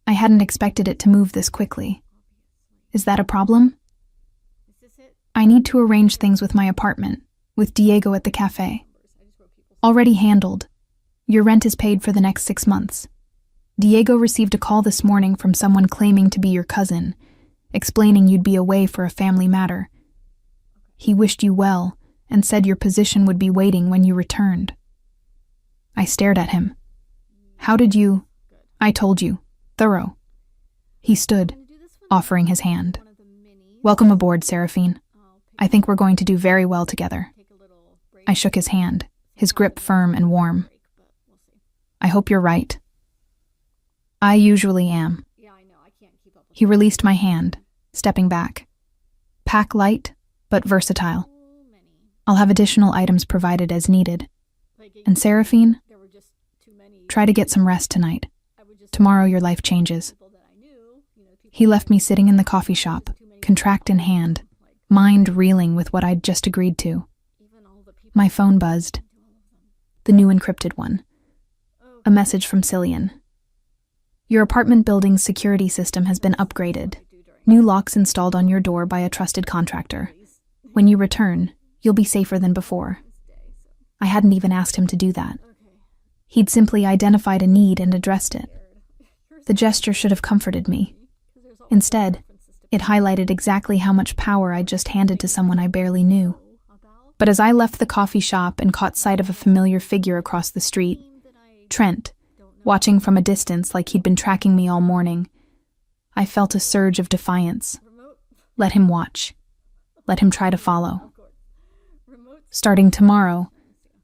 I hadn't expected it to move this quickly. Is that a problem? I need to arrange things with my apartment, with Diego at the cafe. Already handled. Your rent is paid for the next 6 months. Diego received a call this morning from someone claiming to be your cousin, explaining you'd be away for a family matter. He wished you well and said your position would be waiting when you returned. I stared at him. How did you? I told you. Thorough. He stood, offering his hand. Welcome aboard, Seraphine. I think we're going to do very well together. I shook his hand, his grip firm and warm. I hope you're right. I usually am. He released my hand, stepping back. Pack light, but versatile. I'll have additional items provided as needed. And Seraphine, try to get some rest tonight. Tomorrow your life changes. He left me sitting in the coffee shop, contract in hand, mind reeling with what I'd just agreed to. My phone buzzed. The new encrypted one. A message from Cillian. Your apartment building's security system has been upgraded. New locks installed on your door by a trusted contractor. When you return, you'll be safer than before. I hadn't even asked him to do that. He'd simply identified a need and addressed it. The gesture should have comforted me. Instead, it highlighted exactly how much power I'd just handed to someone I barely knew. But as I left the coffee shop and caught sight of a familiar figure across the street, Trent, watching from a distance like he'd been tracking me all morning, I felt a surge of defiance. Let him watch. Let him try to follow. Starting tomorrow,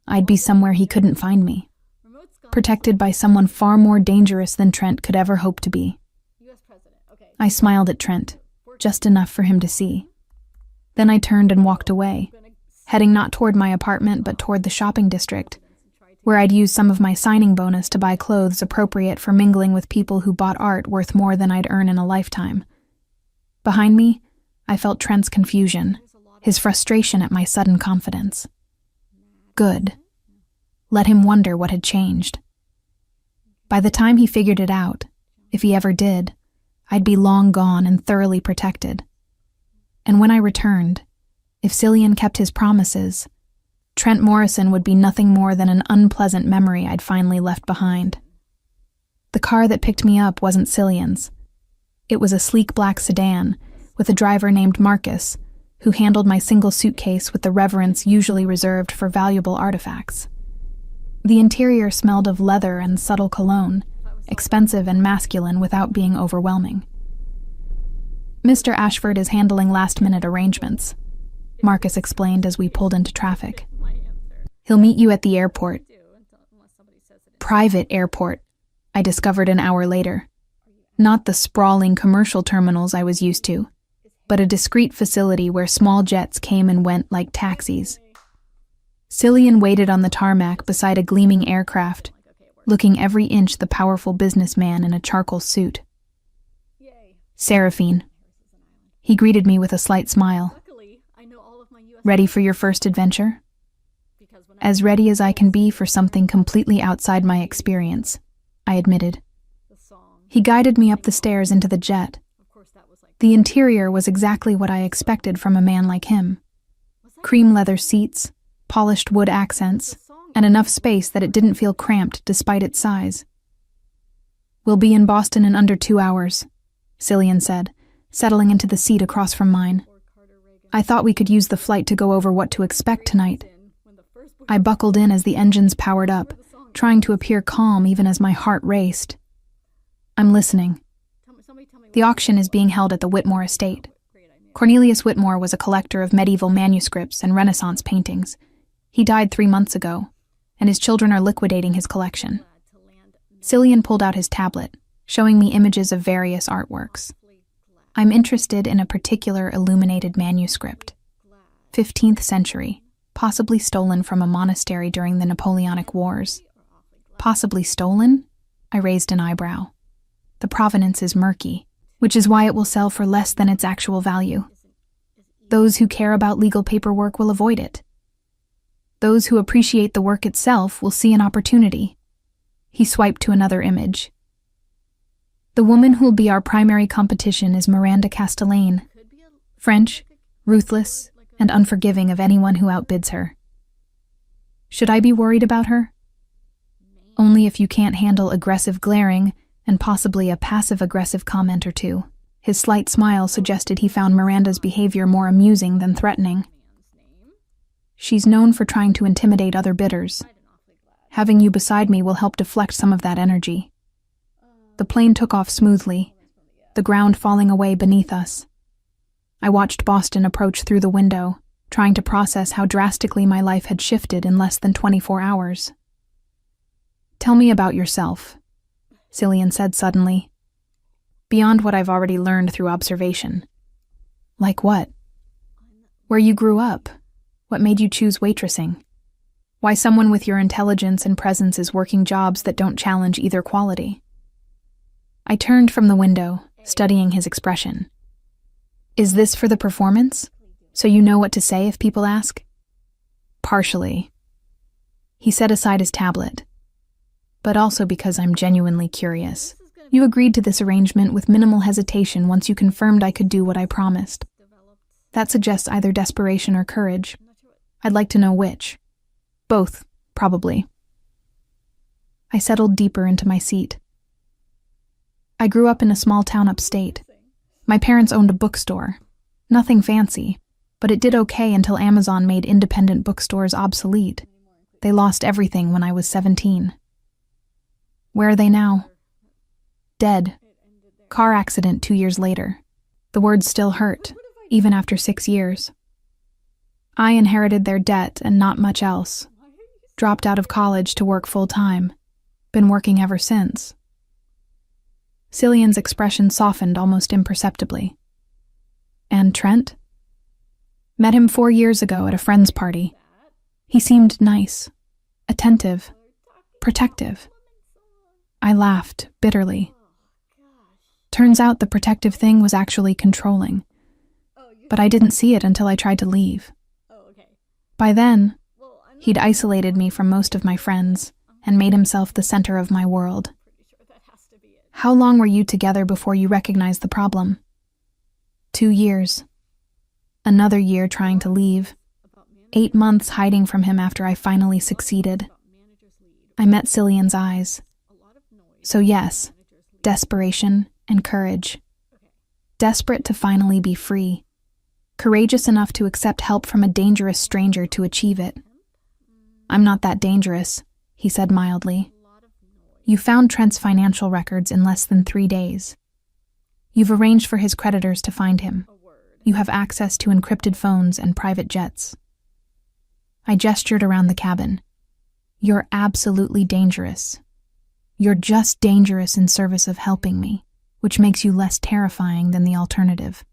I'd be somewhere he couldn't find me, protected by someone far more dangerous than Trent could ever hope to be. I smiled at Trent, just enough for him to see. Then I turned and walked away, heading not toward my apartment but toward the shopping district, where I'd use some of my signing bonus to buy clothes appropriate for mingling with people who bought art worth more than I'd earn in a lifetime. Behind me, I felt Trent's confusion, his frustration at my sudden confidence. Good. Let him wonder what had changed. By the time he figured it out, if he ever did, I'd be long gone and thoroughly protected. And when I returned, if Cillian kept his promises, Trent Morrison would be nothing more than an unpleasant memory I'd finally left behind. The car that picked me up wasn't Cillian's. It was a sleek black sedan with a driver named Marcus, who handled my single suitcase with the reverence usually reserved for valuable artifacts. The interior smelled of leather and subtle cologne, expensive and masculine without being overwhelming. "Mr. Ashford is handling last-minute arrangements," Marcus explained as we pulled into traffic. "He'll meet you at the airport." Private airport, I discovered an hour later. Not the sprawling commercial terminals I was used to, but a discreet facility where small jets came and went like taxis. Cillian waited on the tarmac beside a gleaming aircraft, looking every inch the powerful businessman in a charcoal suit. "Seraphine." He greeted me with a slight smile. "Ready for your first adventure?" "As ready as I can be for something completely outside my experience," I admitted. He guided me up the stairs into the jet. The interior was exactly what I expected from a man like him. Cream leather seats, polished wood accents, and enough space that it didn't feel cramped despite its size. "We'll be in Boston in under 2 hours," Cillian said, settling into the seat across from mine. "I thought we could use the flight to go over what to expect tonight." I buckled in as the engines powered up, trying to appear calm even as my heart raced. "I'm listening." "The auction is being held at the Whitmore estate. Cornelius Whitmore was a collector of medieval manuscripts and Renaissance paintings. He died 3 months ago, and his children are liquidating his collection." Cillian pulled out his tablet, showing me images of various artworks. "I'm interested in a particular illuminated manuscript. 15th century, possibly stolen from a monastery during the Napoleonic Wars." "Possibly stolen?" I raised an eyebrow. "The provenance is murky, which is why it will sell for less than its actual value. Those who care about legal paperwork will avoid it. Those who appreciate the work itself will see an opportunity." He swiped to another image. "The woman who will be our primary competition is Miranda Castellane. French, ruthless, and unforgiving of anyone who outbids her. Should I be worried about her?" "Only if you can't handle aggressive glaring and possibly a passive-aggressive comment or two." His slight smile suggested he found Miranda's behavior more amusing than threatening. "She's known for trying to intimidate other bidders. Having you beside me will help deflect some of that energy." The plane took off smoothly, the ground falling away beneath us. I watched Boston approach through the window, trying to process how drastically my life had shifted in less than 24 hours. "Tell me about yourself," Cillian said suddenly. "Beyond what I've already learned through observation." "Like what?" "Where you grew up. What made you choose waitressing? Why someone with your intelligence and presence is working jobs that don't challenge either quality." I turned from the window, studying his expression. "Is this for the performance? So you know what to say if people ask?" "Partially." He set aside his tablet. "But also because I'm genuinely curious. You agreed to this arrangement with minimal hesitation once you confirmed I could do what I promised. That suggests either desperation or courage. I'd like to know which. Both, probably." I settled deeper into my seat. "I grew up in a small town upstate. My parents owned a bookstore. Nothing fancy, but it did okay until Amazon made independent bookstores obsolete. They lost everything when I was 17. Where are they now?" "Dead. Car accident 2 years later. The words still hurt, even after 6 years. I inherited their debt and not much else. Dropped out of college to work full-time. Been working ever since." Cillian's expression softened almost imperceptibly. "And Trent?" Met him 4 years ago at a friend's party. He seemed nice, attentive, protective. I laughed bitterly. Turns out the protective thing was actually controlling. But I didn't see it until I tried to leave. By then, he'd isolated me from most of my friends and made himself the center of my world. How long were you together before you recognized the problem? 2 years. Another year trying to leave. 8 months hiding from him after I finally succeeded. I met Cillian's eyes. So yes, desperation and courage. Desperate to finally be free. Courageous enough to accept help from a dangerous stranger to achieve it. I'm not that dangerous, he said mildly. You found Trent's financial records in less than 3 days. You've arranged for his creditors to find him. You have access to encrypted phones and private jets. I gestured around the cabin. You're absolutely dangerous. You're just dangerous in service of helping me, which makes you less terrifying than the alternative.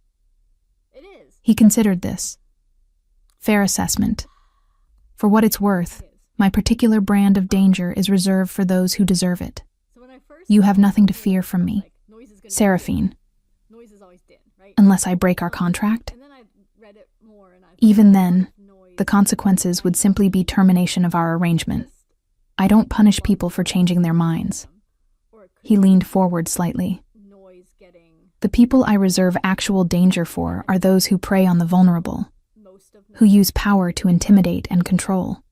He considered this. Fair assessment. For what it's worth, my particular brand of danger is reserved for those who deserve it. You have nothing to fear from me, Seraphine. Unless I break our contract. Even then, the consequences would simply be termination of our arrangement. I don't punish people for changing their minds. He leaned forward slightly. The people I reserve actual danger for are those who prey on the vulnerable, who use power to intimidate and control.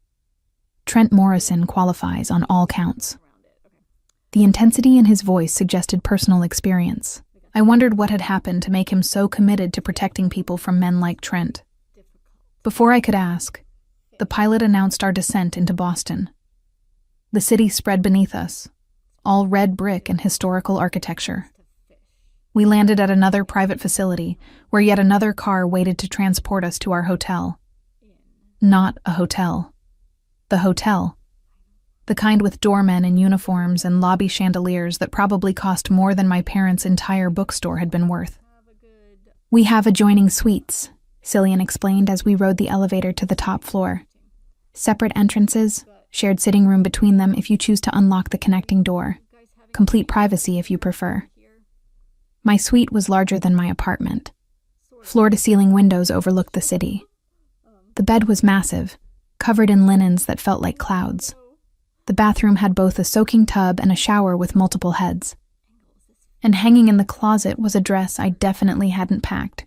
Trent Morrison qualifies on all counts. The intensity in his voice suggested personal experience. I wondered what had happened to make him so committed to protecting people from men like Trent. Before I could ask, the pilot announced our descent into Boston. The city spread beneath us, all red brick and historical architecture. We landed at another private facility, where yet another car waited to transport us to our hotel. Not a hotel. The hotel. The kind with doormen in uniforms and lobby chandeliers that probably cost more than my parents' entire bookstore had been worth. We have adjoining suites, Cillian explained as we rode the elevator to the top floor. Separate entrances, shared sitting room between them if you choose to unlock the connecting door. Complete privacy if you prefer. My suite was larger than my apartment. Floor-to-ceiling windows overlooked the city. The bed was massive, covered in linens that felt like clouds. The bathroom had both a soaking tub and a shower with multiple heads. And hanging in the closet was a dress I definitely hadn't packed.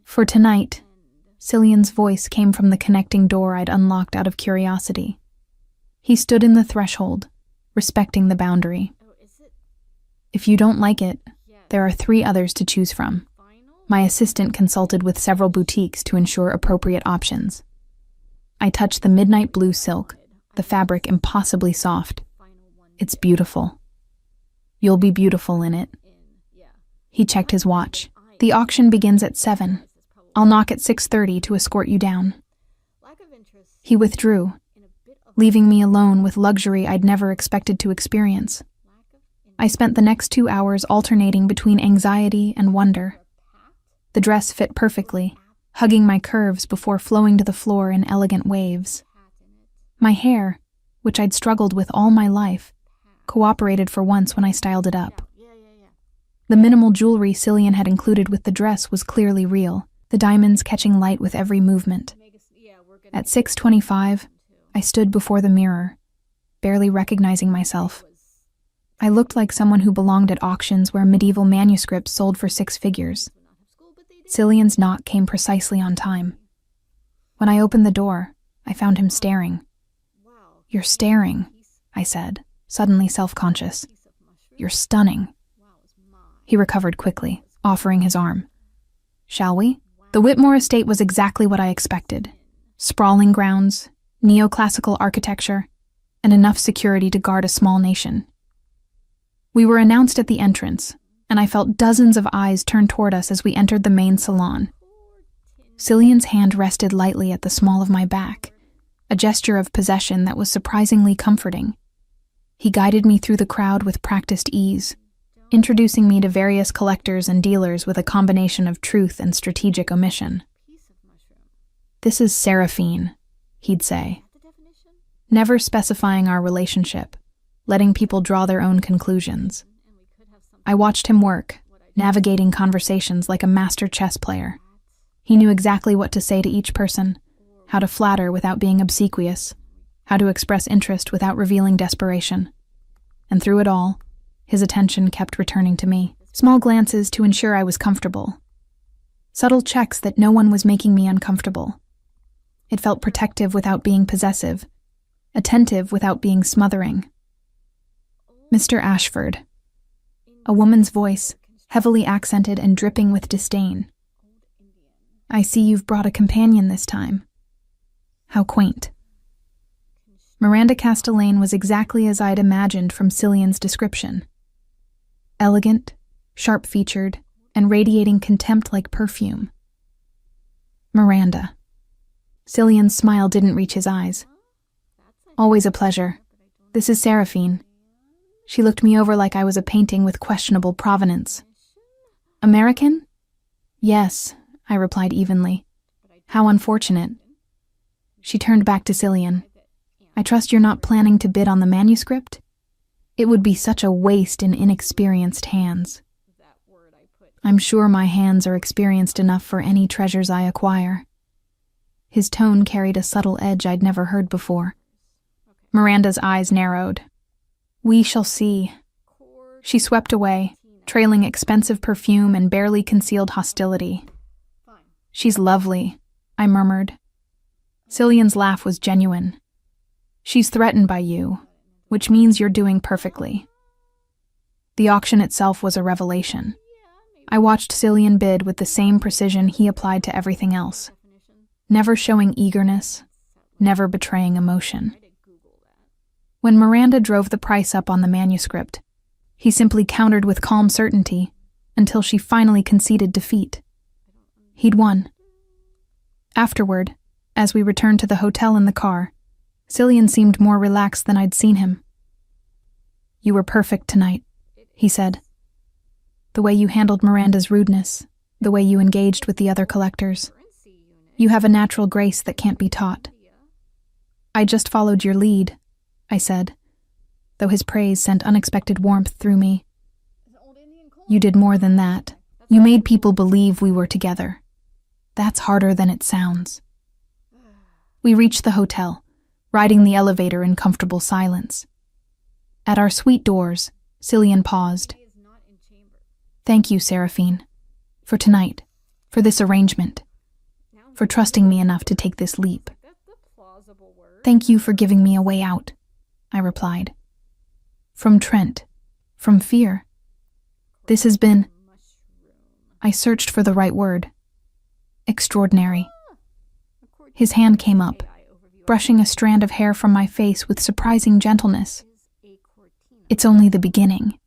For tonight, Cillian's voice came from the connecting door I'd unlocked out of curiosity. He stood in the threshold, respecting the boundary. If you don't like it, there are 3 others to choose from. My assistant consulted with several boutiques to ensure appropriate options. I touched the midnight blue silk, the fabric impossibly soft. It's beautiful. You'll be beautiful in it. He checked his watch. The auction begins at 7. I'll knock at 6:30 to escort you down. He withdrew, leaving me alone with luxury I'd never expected to experience. I spent the next 2 hours alternating between anxiety and wonder. The dress fit perfectly, hugging my curves before flowing to the floor in elegant waves. My hair, which I'd struggled with all my life, cooperated for once when I styled it up. The minimal jewelry Cillian had included with the dress was clearly real, the diamonds catching light with every movement. At 6:25, I stood before the mirror, barely recognizing myself. I looked like someone who belonged at auctions where medieval manuscripts sold for 6 figures. Cillian's knock came precisely on time. When I opened the door, I found him staring. You're staring, I said, suddenly self-conscious. You're stunning. He recovered quickly, offering his arm. Shall we? The Whitmore estate was exactly what I expected. Sprawling grounds, neoclassical architecture, and enough security to guard a small nation. We were announced at the entrance, and I felt dozens of eyes turn toward us as we entered the main salon. Cillian's hand rested lightly at the small of my back, a gesture of possession that was surprisingly comforting. He guided me through the crowd with practiced ease, introducing me to various collectors and dealers with a combination of truth and strategic omission. "This is Seraphine," he'd say, never specifying our relationship, letting people draw their own conclusions. I watched him work, navigating conversations like a master chess player. He knew exactly what to say to each person, how to flatter without being obsequious, how to express interest without revealing desperation. And through it all, his attention kept returning to me. Small glances to ensure I was comfortable. Subtle checks that no one was making me uncomfortable. It felt protective without being possessive, attentive without being smothering. "Mr. Ashford." A woman's voice, heavily accented and dripping with disdain. "I see you've brought a companion this time. How quaint." Miranda Castellane was exactly as I'd imagined from Cillian's description. Elegant, sharp-featured, and radiating contempt like perfume. Miranda. Cillian's smile didn't reach his eyes. "Always a pleasure. This is Seraphine." She looked me over like I was a painting with questionable provenance. "American?" "Yes," I replied evenly. "How unfortunate." She turned back to Cillian. "I trust you're not planning to bid on the manuscript? It would be such a waste in inexperienced hands." "I'm sure my hands are experienced enough for any treasures I acquire." His tone carried a subtle edge I'd never heard before. Miranda's eyes narrowed. "We shall see." She swept away, trailing expensive perfume and barely concealed hostility. "She's lovely," I murmured. Cillian's laugh was genuine. "She's threatened by you, which means you're doing perfectly." The auction itself was a revelation. I watched Cillian bid with the same precision he applied to everything else, never showing eagerness, never betraying emotion. When Miranda drove the price up on the manuscript, he simply countered with calm certainty until she finally conceded defeat. He'd won. Afterward, as we returned to the hotel in the car, Cillian seemed more relaxed than I'd seen him. "You were perfect tonight," he said. "The way you handled Miranda's rudeness, the way you engaged with the other collectors. You have a natural grace that can't be taught." "I just followed your lead," I said, though his praise sent unexpected warmth through me. "You did more than that. You made people believe we were together. That's harder than it sounds." We reached the hotel, riding the elevator in comfortable silence. At our suite doors, Cillian paused. "Thank you, Seraphine, for tonight, for this arrangement, for trusting me enough to take this leap." "Thank you for giving me a way out," I replied. "From Trent, from fear. This has been—" I searched for the right word. "Extraordinary." His hand came up, brushing a strand of hair from my face with surprising gentleness. "It's only the beginning."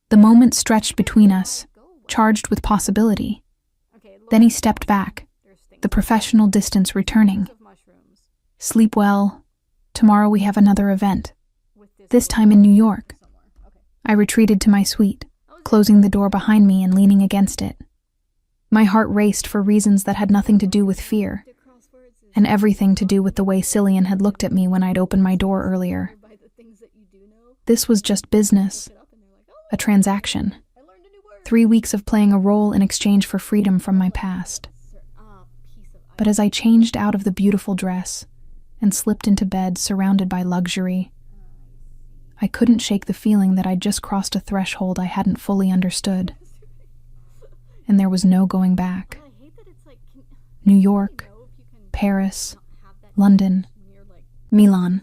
The moment stretched between us, charged with possibility. Then he stepped back, the professional distance returning. "Sleep well. Tomorrow we have another event, this time in New York." I retreated to my suite, closing the door behind me and leaning against it. My heart raced for reasons that had nothing to do with fear, and everything to do with the way Cillian had looked at me when I'd opened my door earlier. This was just business, a transaction. 3 weeks of playing a role in exchange for freedom from my past. But as I changed out of the beautiful dress and slipped into bed surrounded by luxury, I couldn't shake the feeling that I'd just crossed a threshold I hadn't fully understood. And there was no going back. New York, Paris, London, Milan.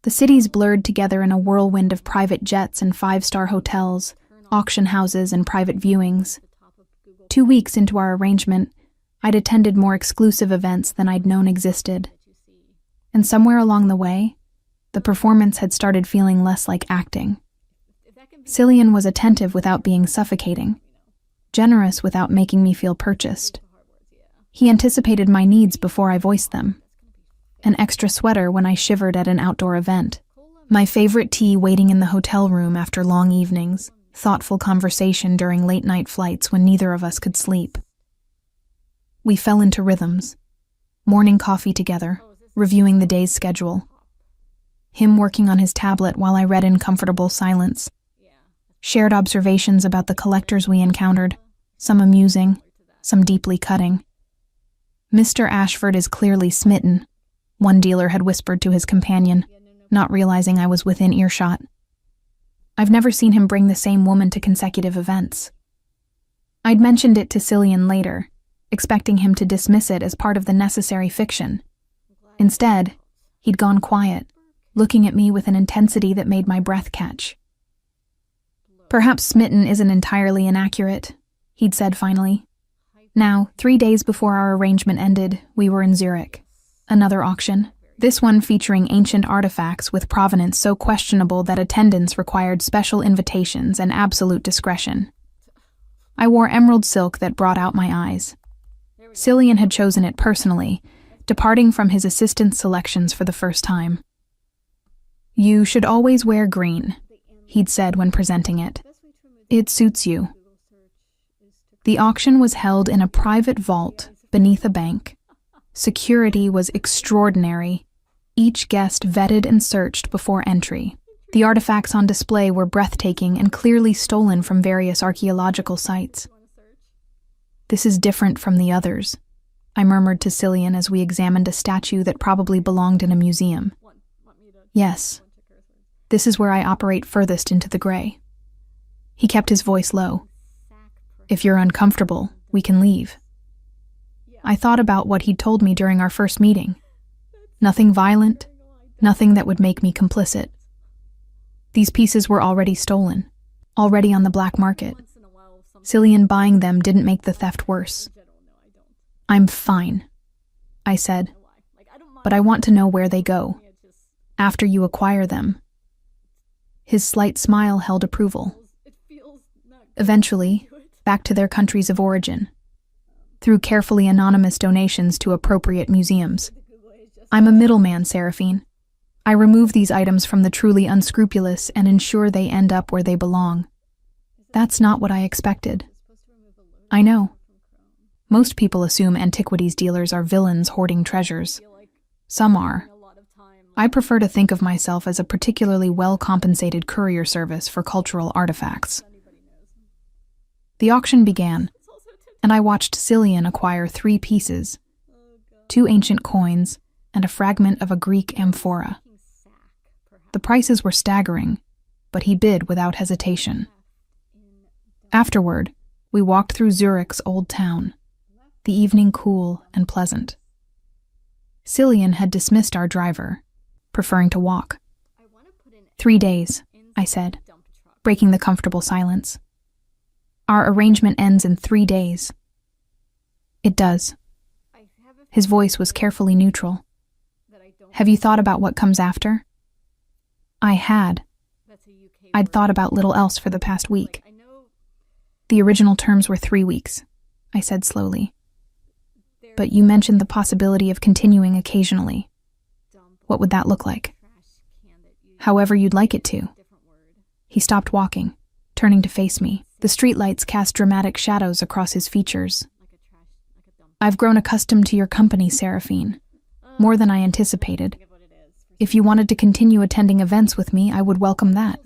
The cities blurred together in a whirlwind of private jets and 5-star hotels, auction houses, and private viewings. 2 weeks into our arrangement, I'd attended more exclusive events than I'd known existed. And somewhere along the way, the performance had started feeling less like acting. Cillian was attentive without being suffocating, generous without making me feel purchased. He anticipated my needs before I voiced them. An extra sweater when I shivered at an outdoor event. My favorite tea waiting in the hotel room after long evenings. Thoughtful conversation during late-night flights when neither of us could sleep. We fell into rhythms, morning coffee together, reviewing the day's schedule. Him working on his tablet while I read in comfortable silence. Shared observations about the collectors we encountered, some amusing, some deeply cutting. "Mr. Ashford is clearly smitten," one dealer had whispered to his companion, not realizing I was within earshot. "I've never seen him bring the same woman to consecutive events." I'd mentioned it to Cillian later, expecting him to dismiss it as part of the necessary fiction. Instead, he'd gone quiet, looking at me with an intensity that made my breath catch. "Perhaps smitten isn't entirely inaccurate," he'd said finally. Now, 3 days before our arrangement ended, we were in Zurich. Another auction, this one featuring ancient artifacts with provenance so questionable that attendance required special invitations and absolute discretion. I wore emerald silk that brought out my eyes. Cillian had chosen it personally, departing from his assistant's selections for the first time. "You should always wear green," he'd said when presenting it. "It suits you." The auction was held in a private vault beneath a bank. Security was extraordinary, each guest vetted and searched before entry. The artifacts on display were breathtaking and clearly stolen from various archaeological sites. "This is different from the others," I murmured to Cillian as we examined a statue that probably belonged in a museum. "Yes, this is where I operate furthest into the gray." He kept his voice low. "If you're uncomfortable, we can leave." I thought about what he'd told me during our first meeting. Nothing violent, nothing that would make me complicit. These pieces were already stolen, already on the black market. Cillian buying them didn't make the theft worse. "I'm fine," I said, "but I want to know where they go, after you acquire them." His slight smile held approval. "Eventually, back to their countries of origin, through carefully anonymous donations to appropriate museums. I'm a middleman, Seraphine. I remove these items from the truly unscrupulous and ensure they end up where they belong." That's not what I expected. I know. Most people assume antiquities dealers are villains hoarding treasures. Some are. I prefer to think of myself as a particularly well-compensated courier service for cultural artifacts. The auction began, and I watched Cillian acquire 3 pieces, 2 ancient coins, and a fragment of a Greek amphora. The prices were staggering, but he bid without hesitation. Afterward, we walked through Zurich's old town, the evening cool and pleasant. Cillian had dismissed our driver, preferring to walk. 3 days, I said, breaking the comfortable silence. Our arrangement ends in 3 days. It does. His voice was carefully neutral. Have you thought about what comes after? I had. I'd thought about little else for the past week. The original terms were 3 weeks, I said slowly. But you mentioned the possibility of continuing occasionally. What would that look like? However you'd like it to. He stopped walking, turning to face me. The streetlights cast dramatic shadows across his features. I've grown accustomed to your company, Seraphine, more than I anticipated. If you wanted to continue attending events with me, I would welcome that.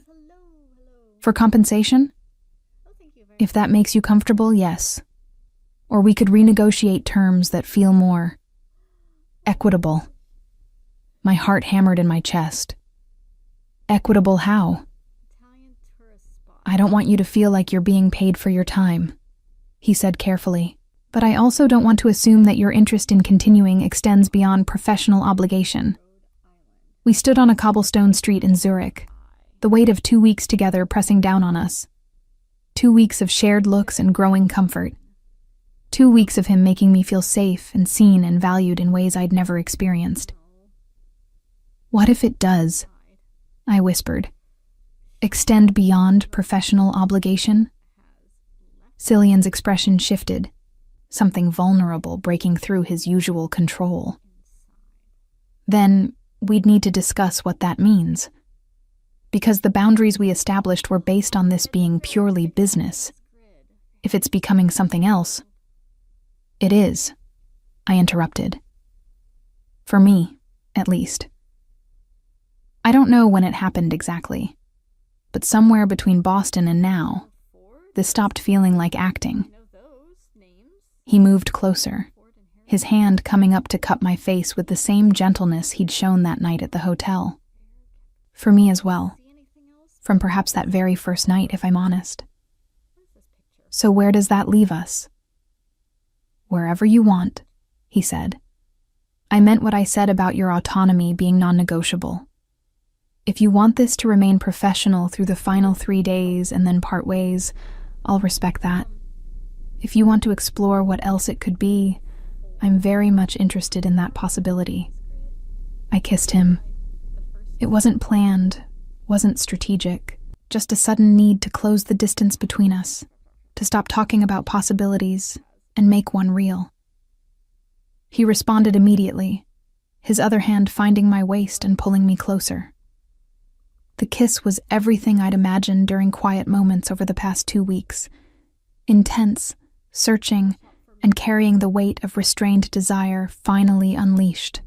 For compensation? If that makes you comfortable, yes. Or we could renegotiate terms that feel more equitable. My heart hammered in my chest. Equitable how? I don't want you to feel like you're being paid for your time, he said carefully. But I also don't want to assume that your interest in continuing extends beyond professional obligation. We stood on a cobblestone street in Zurich, the weight of 2 weeks together pressing down on us. 2 weeks of shared looks and growing comfort. 2 weeks of him making me feel safe and seen and valued in ways I'd never experienced. What if it does? I whispered. Extend beyond professional obligation? Cillian's expression shifted, something vulnerable breaking through his usual control. Then we'd need to discuss what that means. Because the boundaries we established were based on this being purely business. If it's becoming something else... It is, I interrupted. For me, at least. I don't know when it happened exactly, but somewhere between Boston and now, this stopped feeling like acting. He moved closer, his hand coming up to cup my face with the same gentleness he'd shown that night at the hotel. For me as well, from perhaps that very first night, if I'm honest. So where does that leave us? Wherever you want, he said. I meant what I said about your autonomy being non-negotiable. If you want this to remain professional through the final 3 days and then part ways, I'll respect that. If you want to explore what else it could be, I'm very much interested in that possibility. I kissed him. It wasn't planned, wasn't strategic, just a sudden need to close the distance between us, to stop talking about possibilities and make one real. He responded immediately, his other hand finding my waist and pulling me closer. The kiss was everything I'd imagined during quiet moments over the past 2 weeks. Intense, searching, and carrying the weight of restrained desire finally unleashed.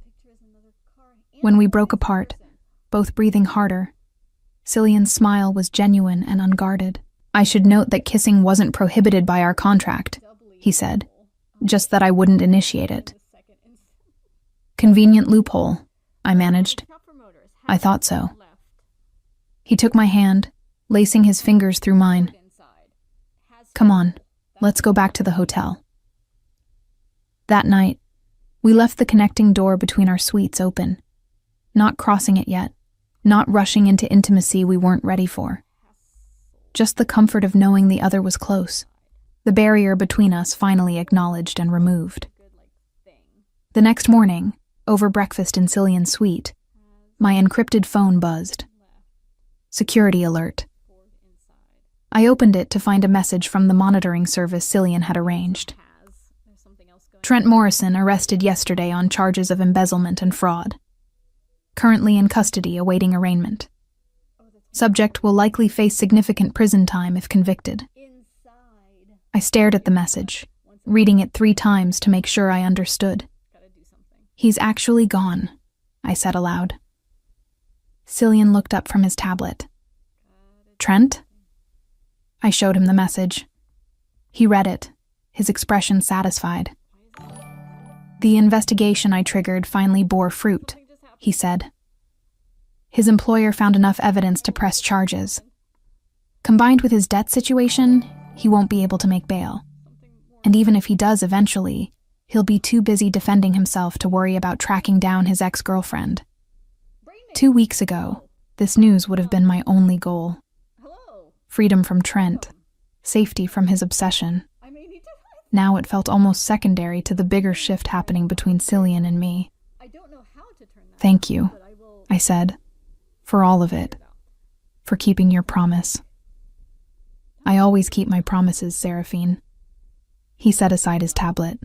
When we broke apart, both breathing harder, Cillian's smile was genuine and unguarded. I should note that kissing wasn't prohibited by our contract, he said, just that I wouldn't initiate it. Convenient loophole, I managed. I thought so. He took my hand, lacing his fingers through mine. Come on, let's go back to the hotel. That night, we left the connecting door between our suites open, not crossing it yet, not rushing into intimacy we weren't ready for. Just the comfort of knowing the other was close, the barrier between us finally acknowledged and removed. The next morning, over breakfast in Cillian's suite, my encrypted phone buzzed. Security alert. I opened it to find a message from the monitoring service Cillian had arranged. Trent Morrison arrested yesterday on charges of embezzlement and fraud. Currently in custody awaiting arraignment. Subject will likely face significant prison time if convicted. I stared at the message, reading it 3 times to make sure I understood. He's actually gone, I said aloud. Cillian looked up from his tablet. Trent? I showed him the message. He read it, his expression satisfied. The investigation I triggered finally bore fruit, he said. His employer found enough evidence to press charges. Combined with his debt situation, he won't be able to make bail. And even if he does eventually, he'll be too busy defending himself to worry about tracking down his ex-girlfriend. 2 weeks ago, this news would have been my only goal. Freedom from Trent, safety from his obsession. Now it felt almost secondary to the bigger shift happening between Cillian and me. Thank you, I said, for all of it, for keeping your promise. I always keep my promises, Seraphine. He set aside his tablet.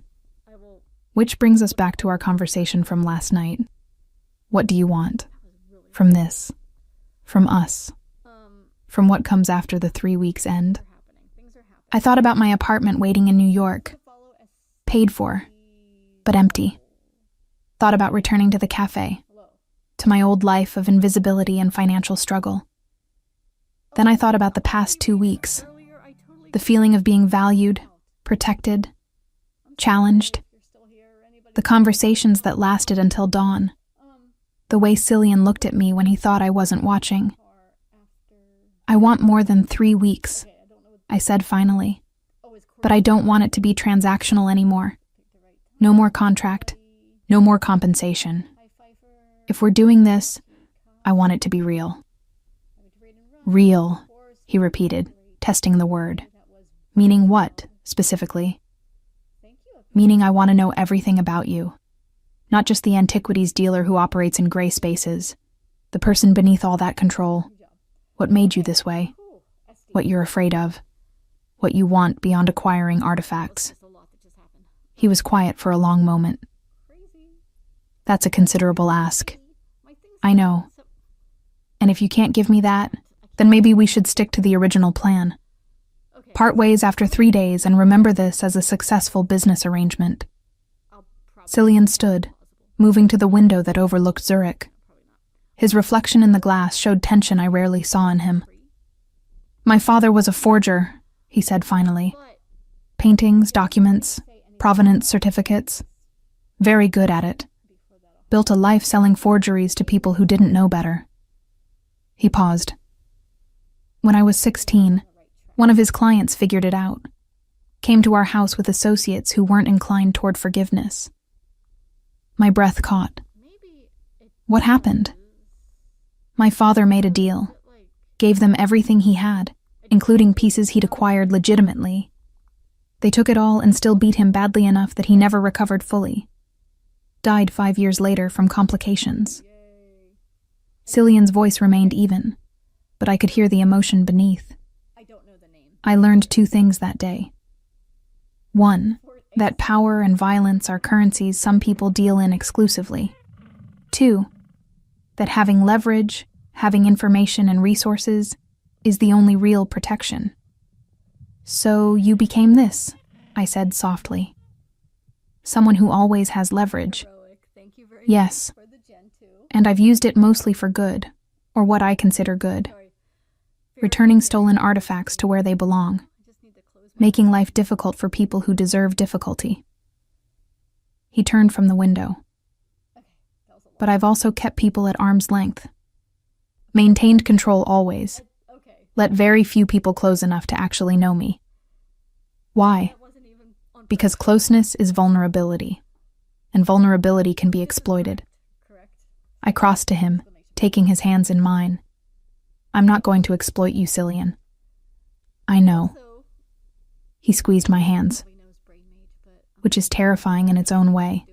Which brings us back to our conversation from last night. What do you want? From this? From us? From what comes after the 3 weeks end? I thought about my apartment waiting in New York. Paid for, but empty. Thought about returning to the cafe, to my old life of invisibility and financial struggle. Then I thought about the past 2 weeks, the feeling of being valued, protected, challenged, the conversations that lasted until dawn, the way Cillian looked at me when he thought I wasn't watching. I want more than 3 weeks, I said finally, but I don't want it to be transactional anymore. No more contract, no more compensation. If we're doing this, I want it to be real. Real, he repeated, testing the word. Meaning what, specifically? Meaning I want to know everything about you. Not just the antiquities dealer who operates in gray spaces. The person beneath all that control. What made you this way? What you're afraid of. What you want beyond acquiring artifacts. He was quiet for a long moment. That's a considerable ask. I know. And if you can't give me that, then maybe we should stick to the original plan. Part ways after 3 days and remember this as a successful business arrangement. Cillian stood, moving to the window that overlooked Zurich. His reflection in the glass showed tension I rarely saw in him. "My father was a forger," he said finally. "Paintings, documents, provenance certificates. Very good at it. Built a life selling forgeries to people who didn't know better." He paused. "When I was 16, one of his clients figured it out. Came to our house with associates who weren't inclined toward forgiveness." My breath caught. "What happened?" "My father made a deal. Gave them everything he had, including pieces he'd acquired legitimately. They took it all and still beat him badly enough that he never recovered fully. Died 5 years later from complications." Cillian's voice remained even, but I could hear the emotion beneath. I learned 2 things that day. 1, that power and violence are currencies some people deal in exclusively. 2, that having leverage, having information and resources, is the only real protection. "So you became this," I said softly. "Someone who always has leverage." "Yes, and I've used it mostly for good, or what I consider good. Returning stolen artifacts to where they belong. Making life difficult for people who deserve difficulty." He turned from the window. "But I've also kept people at arm's length. Maintained control always. Let very few people close enough to actually know me." "Why?" "Because closeness is vulnerability, and vulnerability can be exploited." I crossed to him, taking his hands in mine. "I'm not going to exploit you, Cillian." "I know." He squeezed my hands, which is terrifying in its own way.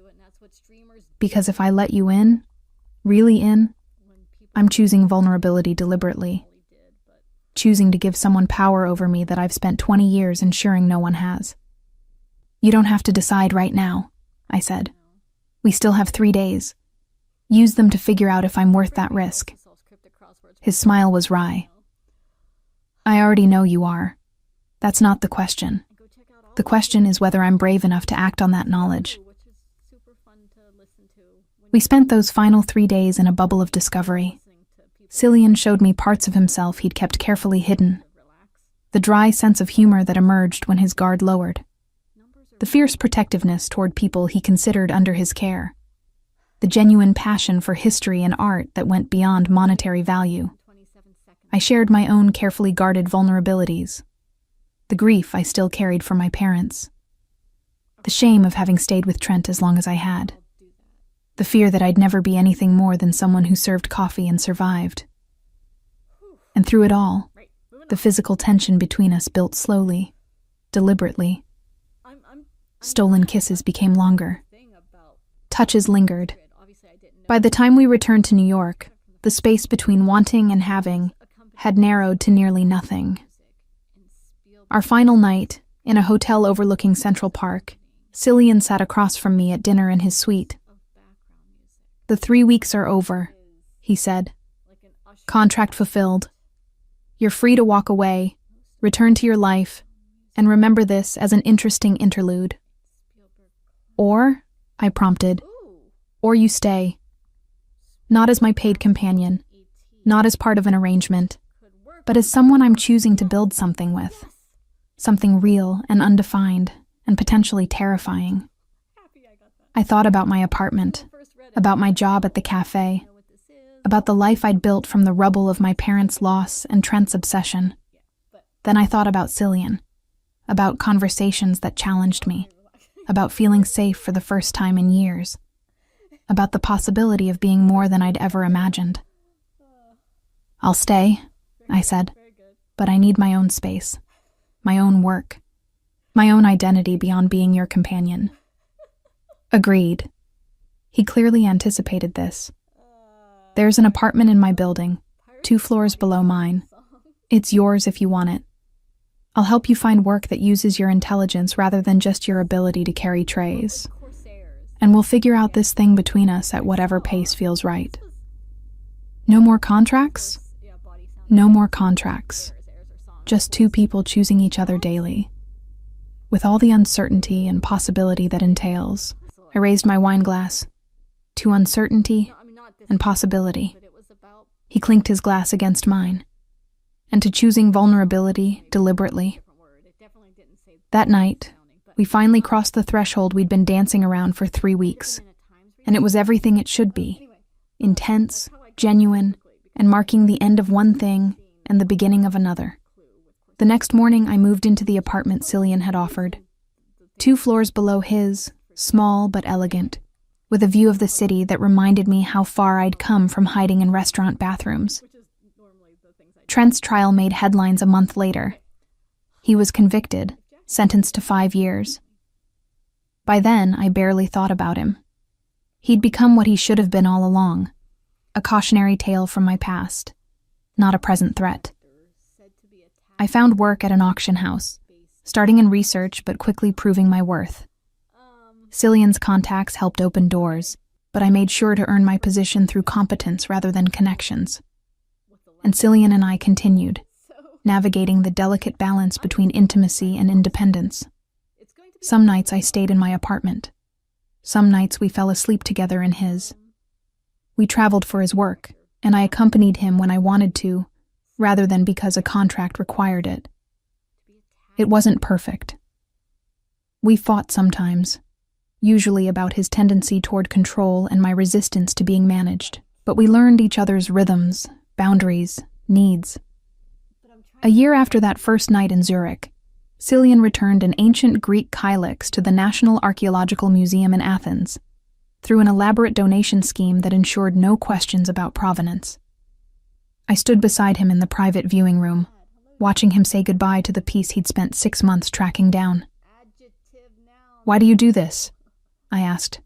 Because if I let you in, really in, I'm choosing vulnerability deliberately. Choosing to give someone power over me that I've spent 20 years ensuring no one has. "You don't have to decide right now," I said. "We still have 3 days. Use them to figure out if I'm worth that risk." His smile was wry. "I already know you are. That's not the question. The question is whether I'm brave enough to act on that knowledge." We spent those final 3 days in a bubble of discovery. Cillian showed me parts of himself he'd kept carefully hidden. The dry sense of humor that emerged when his guard lowered. The fierce protectiveness toward people he considered under his care. The genuine passion for history and art that went beyond monetary value. I shared my own carefully guarded vulnerabilities. The grief I still carried for my parents. The shame of having stayed with Trent as long as I had. The fear that I'd never be anything more than someone who served coffee and survived. And through it all, the physical tension between us built slowly, deliberately. Stolen kisses became longer. Touches lingered. By the time we returned to New York, the space between wanting and having had narrowed to nearly nothing. Our final night, in a hotel overlooking Central Park, Cillian sat across from me at dinner in his suite. "The 3 weeks are over," he said. "Contract fulfilled. You're free to walk away, return to your life, and remember this as an interesting interlude. Or," I prompted, "or you stay. Not as my paid companion, not as part of an arrangement, but as someone I'm choosing to build something with. Something real and undefined and potentially terrifying." I thought about my apartment, about my job at the cafe, about the life I'd built from the rubble of my parents' loss and Trent's obsession. Then I thought about Cillian, about conversations that challenged me, about feeling safe for the first time in years, about the possibility of being more than I'd ever imagined. "I'll stay," I said, "but I need my own space, my own work, my own identity beyond being your companion." Agreed. He clearly anticipated this. "There's an apartment in my building, 2 floors below mine. It's yours if you want it. I'll help you find work that uses your intelligence rather than just your ability to carry trays. And we'll figure out this thing between us at whatever pace feels right." No more contracts? No more contracts. Just 2 people choosing each other daily. With all the uncertainty and possibility that entails, I raised my wine glass. to uncertainty and possibility. He clinked his glass against mine, and to choosing vulnerability deliberately. That night, we finally crossed the threshold we'd been dancing around for 3 weeks, and it was everything it should be: intense, genuine, and marking the end of one thing and the beginning of another. The next morning, I moved into the apartment Cillian had offered. 2 floors below his, small but elegant, with a view of the city that reminded me how far I'd come from hiding in restaurant bathrooms. Trent's trial made headlines a month later. He was convicted, sentenced to 5 years. By then, I barely thought about him. He'd become what he should have been all along, a cautionary tale from my past, not a present threat. I found work at an auction house, starting in research but quickly proving my worth. Cillian's contacts helped open doors, but I made sure to earn my position through competence rather than connections. And Cillian and I continued, navigating the delicate balance between intimacy and independence. Some nights I stayed in my apartment. Some nights we fell asleep together in his. We traveled for his work, and I accompanied him when I wanted to, rather than because a contract required it. It wasn't perfect. We fought sometimes, usually about his tendency toward control and my resistance to being managed, but we learned each other's rhythms, boundaries, needs. A year after that first night in Zurich, Cillian returned an ancient Greek kylix to the National Archaeological Museum in Athens, through an elaborate donation scheme that ensured no questions about provenance. I stood beside him in the private viewing room, watching him say goodbye to the piece he'd spent 6 months tracking down. "Why do you do this?" I asked.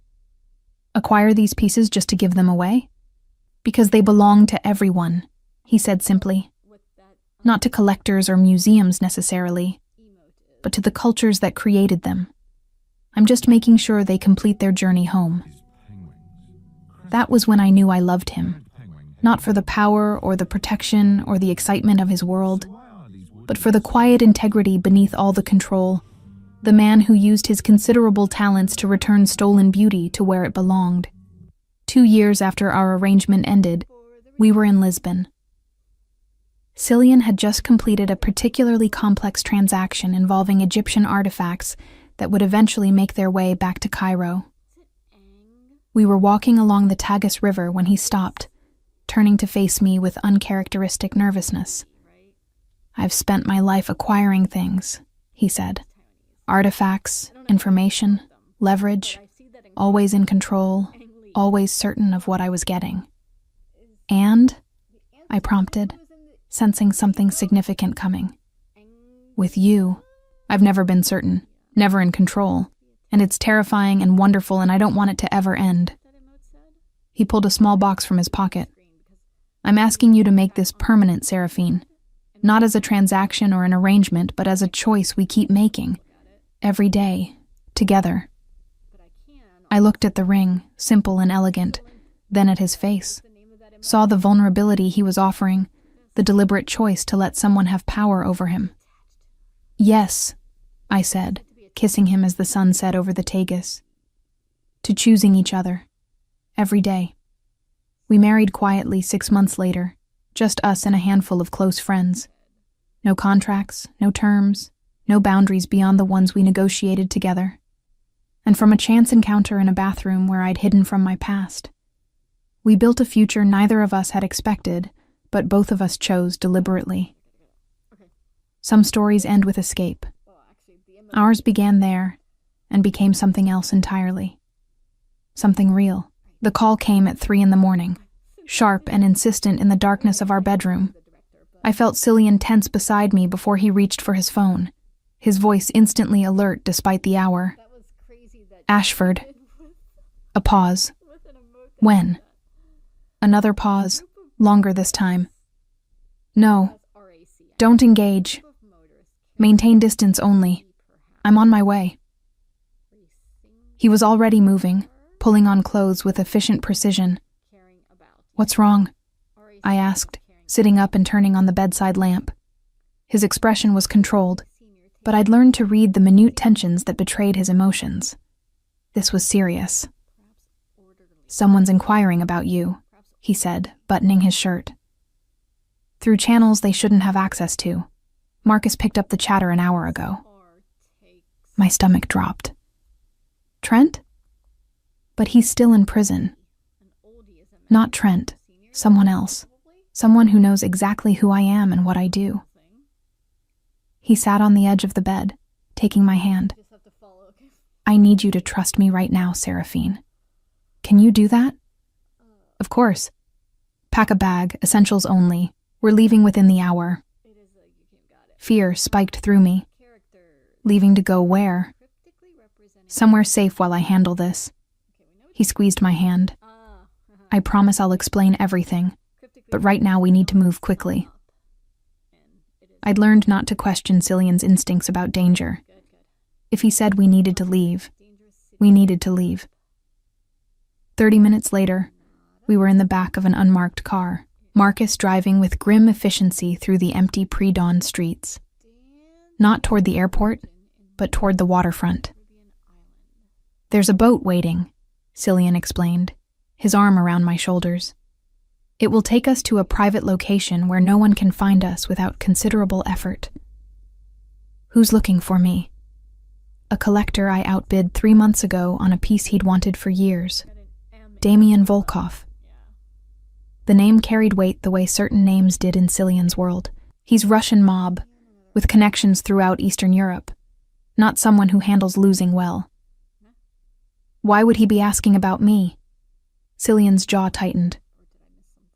"Acquire these pieces just to give them away?" "Because they belong to everyone," he said simply. "Not to collectors or museums necessarily, but to the cultures that created them. I'm just making sure they complete their journey home." That was when I knew I loved him, not for the power or the protection or the excitement of his world, but for the quiet integrity beneath all the control, the man who used his considerable talents to return stolen beauty to where it belonged. 2 years after our arrangement ended, we were in Lisbon. Cillian had just completed a particularly complex transaction involving Egyptian artifacts that would eventually make their way back to Cairo. We were walking along the Tagus River when he stopped, turning to face me with uncharacteristic nervousness. "I've spent my life acquiring things," he said. "Artifacts, information, leverage, always in control, always certain of what I was getting." "And?" I prompted, sensing something significant coming. "With you, I've never been certain, never in control, and it's terrifying and wonderful, and I don't want it to ever end." He pulled a small box from his pocket. "I'm asking you to make this permanent, Seraphine, not as a transaction or an arrangement, but as a choice we keep making, every day, together." I looked at the ring, simple and elegant, then at his face, saw the vulnerability he was offering, the deliberate choice to let someone have power over him. "Yes," I said, kissing him as the sun set over the Tagus. "To choosing each other, every day." We married quietly 6 months later, just us and a handful of close friends. No contracts, no terms, no boundaries beyond the ones we negotiated together. And from a chance encounter in a bathroom where I'd hidden from my past, we built a future neither of us had expected, but both of us chose deliberately. Some stories end with escape. Ours began there and became something else entirely. Something real. The call came at 3 a.m, sharp and insistent in the darkness of our bedroom. I felt Cillian tense beside me before he reached for his phone, his voice instantly alert despite the hour. "Ashford." A pause. "When?" Another pause, longer this time. "No. Don't engage. Maintain distance only. I'm on my way." He was already moving, pulling on clothes with efficient precision. "What's wrong?" I asked, sitting up and turning on the bedside lamp. His expression was controlled, but I'd learned to read the minute tensions that betrayed his emotions. This was serious. Someone's inquiring about you, he said, buttoning his shirt. Through channels they shouldn't have access to. Marcus picked up the chatter an hour ago. My stomach dropped. Trent? But he's still in prison. Not Trent, someone else. Someone who knows exactly who I am and what I do. He sat on the edge of the bed, taking my hand. I need you to trust me right now, Seraphine. Can you do that? Of course. Pack a bag, essentials only. We're leaving within the hour. Fear spiked through me. Leaving to go where? Somewhere safe while I handle this. He squeezed my hand. I promise I'll explain everything, but right now we need to move quickly. I'd learned not to question Cillian's instincts about danger. If he said we needed to leave, we needed to leave. 30 minutes later, we were in the back of an unmarked car, Marcus driving with grim efficiency through the empty pre-dawn streets. Not toward the airport, but toward the waterfront. There's a boat waiting, Cillian explained, his arm around my shoulders. It will take us to a private location where no one can find us without considerable effort. Who's looking for me? A collector I outbid 3 months ago on a piece he'd wanted for years. Damien Volkov. The name carried weight the way certain names did in Cillian's world. He's Russian mob, with connections throughout Eastern Europe. Not someone who handles losing well. Why would he be asking about me? Cillian's jaw tightened.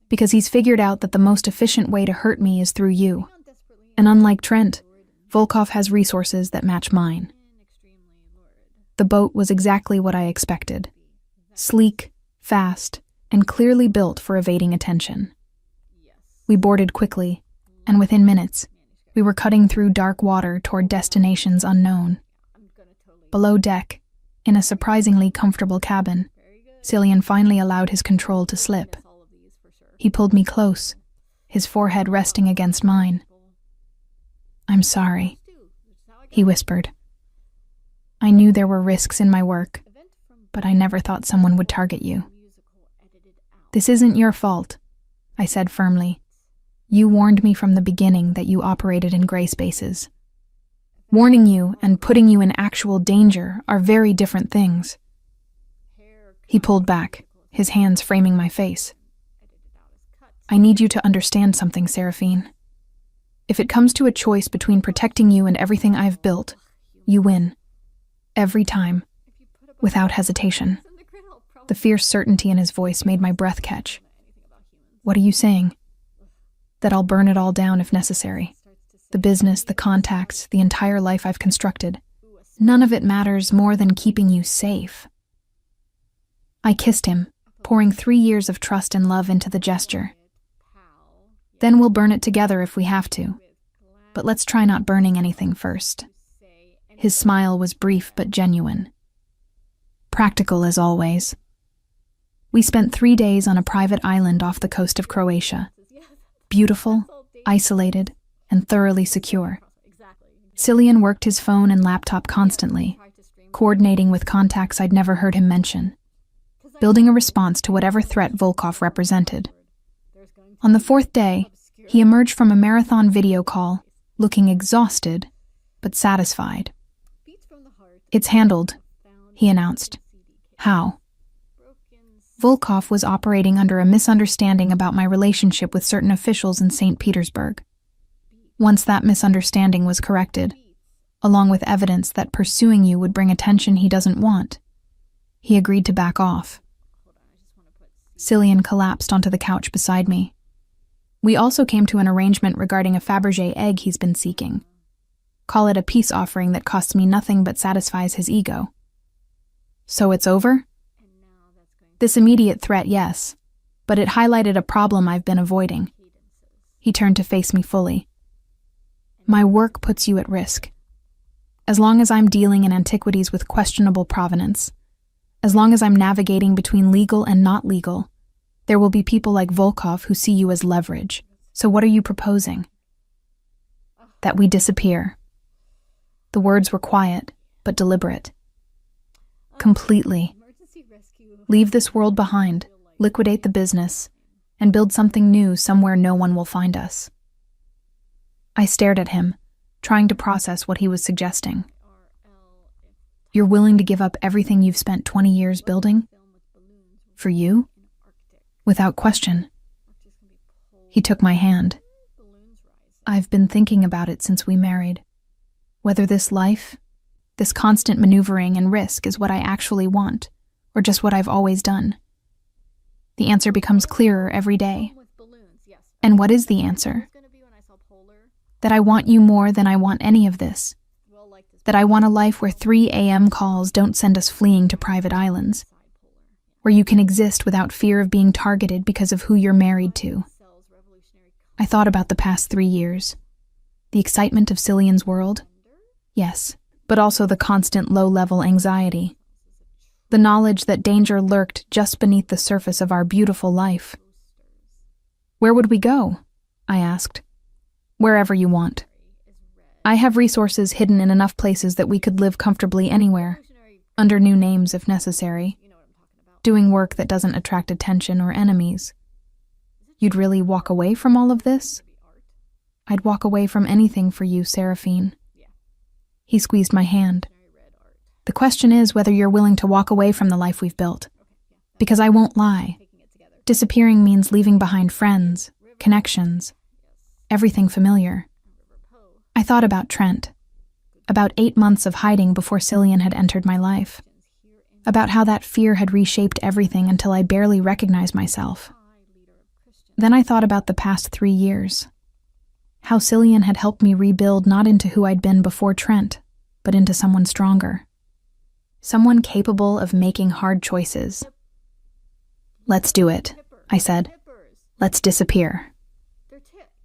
Because he's figured out that the most efficient way to hurt me is through you. And unlike Trent, Volkov has resources that match mine. The boat was exactly what I expected. Sleek, fast, and clearly built for evading attention. We boarded quickly, and within minutes, we were cutting through dark water toward destinations unknown. Below deck, in a surprisingly comfortable cabin, Cillian finally allowed his control to slip. He pulled me close, his forehead resting against mine. I'm sorry, he whispered. I knew there were risks in my work, but I never thought someone would target you. This isn't your fault, I said firmly. You warned me from the beginning that you operated in gray spaces. Warning you and putting you in actual danger are very different things. He pulled back, his hands framing my face. I need you to understand something, Seraphine. If it comes to a choice between protecting you and everything I've built, you win. Every time. Without hesitation. The fierce certainty in his voice made my breath catch. What are you saying? That I'll burn it all down if necessary. The business, the contacts, the entire life I've constructed. None of it matters more than keeping you safe. I kissed him, pouring 3 years of trust and love into the gesture. Then we'll burn it together if we have to. But let's try not burning anything first. His smile was brief but genuine. Practical as always. We spent 3 days on a private island off the coast of Croatia. Beautiful, isolated, and thoroughly secure. Cillian worked his phone and laptop constantly, coordinating with contacts I'd never heard him mention, building a response to whatever threat Volkov represented. On the 4th day, he emerged from a marathon video call, looking exhausted, but satisfied. It's handled, he announced. How? Volkov was operating under a misunderstanding about my relationship with certain officials in St. Petersburg. Once that misunderstanding was corrected, along with evidence that pursuing you would bring attention he doesn't want, he agreed to back off. Cillian collapsed onto the couch beside me. We also came to an arrangement regarding a Fabergé egg he's been seeking. Call it a peace offering that costs me nothing but satisfies his ego. So it's over? This immediate threat, yes, but it highlighted a problem I've been avoiding. He turned to face me fully. My work puts you at risk. As long as I'm dealing in antiquities with questionable provenance, as long as I'm navigating between legal and not legal, there will be people like Volkov who see you as leverage. So what are you proposing? That we disappear. The words were quiet, but deliberate. Completely. Leave this world behind, liquidate the business, and build something new somewhere no one will find us. I stared at him, trying to process what he was suggesting. You're willing to give up everything you've spent 20 years building? For you? Without question. He took my hand. I've been thinking about it since we married. Whether this life, this constant maneuvering and risk is what I actually want, or just what I've always done. The answer becomes clearer every day. And what is the answer? That I want you more than I want any of this. That I want a life where 3 a.m. calls don't send us fleeing to private islands. Where you can exist without fear of being targeted because of who you're married to. I thought about the past 3 years. The excitement of Cillian's world? Yes, but also the constant low-level anxiety. The knowledge that danger lurked just beneath the surface of our beautiful life. Where would we go? I asked. Wherever you want. I have resources hidden in enough places that we could live comfortably anywhere, under new names if necessary, doing work that doesn't attract attention or enemies. You'd really walk away from all of this? I'd walk away from anything for you, Seraphine. He squeezed my hand. The question is whether you're willing to walk away from the life we've built. Because I won't lie. Disappearing means leaving behind friends, connections, everything familiar. I thought about Trent. About 8 months of hiding before Cillian had entered my life. About how that fear had reshaped everything until I barely recognized myself. Then I thought about the past 3 years. How Cillian had helped me rebuild not into who I'd been before Trent, but into someone stronger. Someone capable of making hard choices. Let's do it, I said. Let's disappear.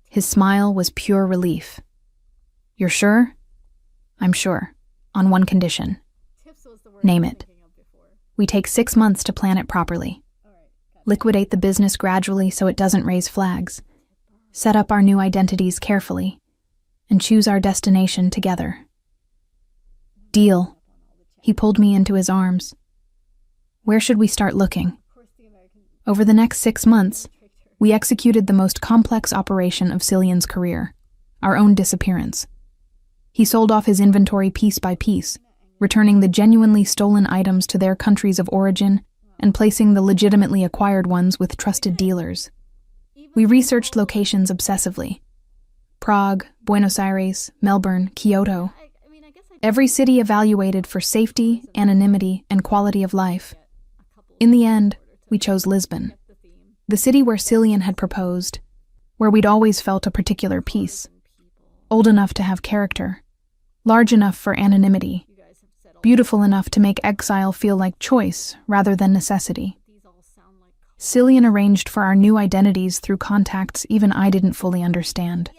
His smile was pure relief. You're sure? I'm sure. On one condition. Name it. We take 6 months to plan it properly. Liquidate the business gradually so it doesn't raise flags. Set up our new identities carefully. And choose our destination together. Deal. He pulled me into his arms. Where should we start looking? Over the next 6 months, we executed the most complex operation of Cillian's career, our own disappearance. He sold off his inventory piece by piece, returning the genuinely stolen items to their countries of origin and placing the legitimately acquired ones with trusted dealers. We researched locations obsessively. Prague, Buenos Aires, Melbourne, Kyoto. Every city evaluated for safety, anonymity, and quality of life. In the end, we chose Lisbon, the city where Cillian had proposed, where we'd always felt a particular peace. Old enough to have character, large enough for anonymity, beautiful enough to make exile feel like choice rather than necessity. Cillian arranged for our new identities through contacts even I didn't fully understand.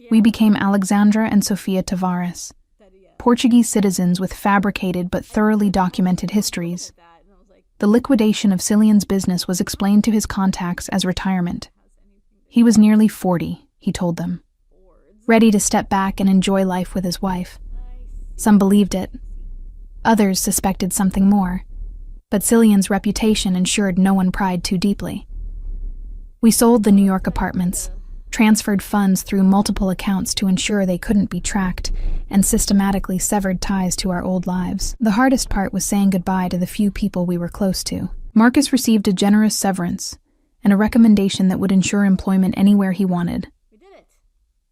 We became Alexandra and Sofia Tavares, Portuguese citizens with fabricated but thoroughly documented histories. The liquidation of Cillian's business was explained to his contacts as retirement. He was nearly 40, he told them, ready to step back and enjoy life with his wife. Some believed it. Others suspected something more, but Cillian's reputation ensured no one pried too deeply. We sold the New York apartments, transferred funds through multiple accounts to ensure they couldn't be tracked, and systematically severed ties to our old lives. The hardest part was saying goodbye to the few people we were close to. Marcus received a generous severance and a recommendation that would ensure employment anywhere he wanted.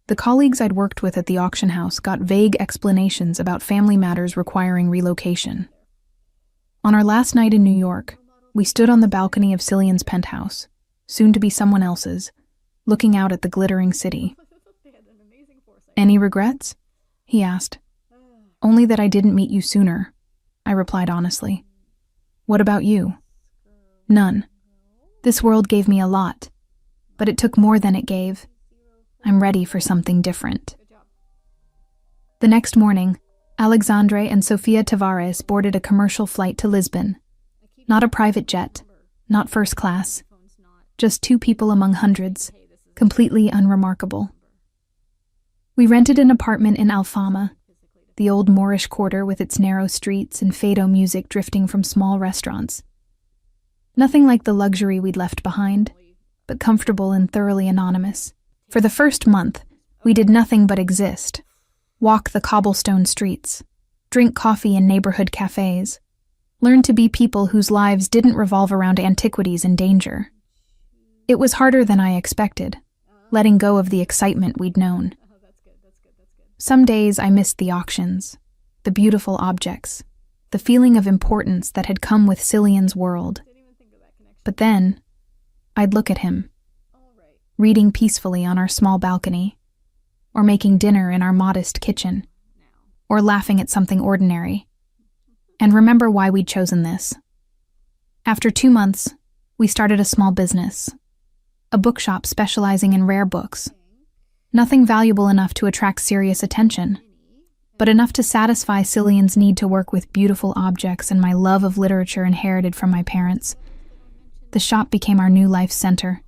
The colleagues I'd worked with at the auction house got vague explanations about family matters requiring relocation. On our last night in New York, we stood on the balcony of Cillian's penthouse, soon to be someone else's, looking out at the glittering city. Any regrets? He asked. Only that I didn't meet you sooner, I replied honestly. What about you? None. This world gave me a lot, but it took more than it gave. I'm ready for something different. The next morning, Alexandre and Sofia Tavares boarded a commercial flight to Lisbon. Not a private jet, not first class, just 2 people among hundreds, completely unremarkable. We rented an apartment in Alfama, the old Moorish quarter with its narrow streets and fado music drifting from small restaurants. Nothing like the luxury we'd left behind, but comfortable and thoroughly anonymous. For the first month, we did nothing but exist. Walk the cobblestone streets, drink coffee in neighborhood cafes, learn to be people whose lives didn't revolve around antiquities and danger. It was harder than I expected, letting go of the excitement we'd known. Some days I missed the auctions, the beautiful objects, the feeling of importance that had come with Cillian's world. But then, I'd look at him, reading peacefully on our small balcony, or making dinner in our modest kitchen, or laughing at something ordinary, and remember why we'd chosen this. After 2 months, we started a small business, a bookshop specializing in rare books. Nothing valuable enough to attract serious attention, but enough to satisfy Cillian's need to work with beautiful objects and my love of literature inherited from my parents. The shop became our new life center.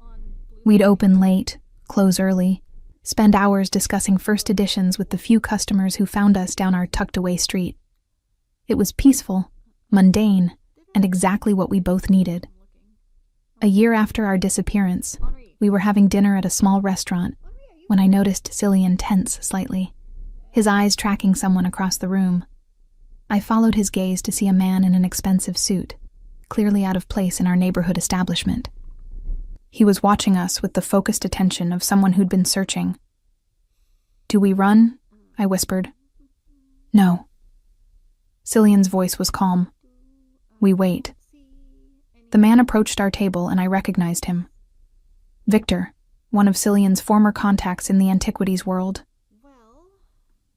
We'd open late, close early, spend hours discussing first editions with the few customers who found us down our tucked-away street. It was peaceful, mundane, and exactly what we both needed. A year after our disappearance, we were having dinner at a small restaurant when I noticed Cillian tense slightly, his eyes tracking someone across the room. I followed his gaze to see a man in an expensive suit, clearly out of place in our neighborhood establishment. He was watching us with the focused attention of someone who'd been searching. "Do we run?" I whispered. "No." Cillian's voice was calm. "We wait." The man approached our table and I recognized him. Victor, one of Cillian's former contacts in the antiquities world.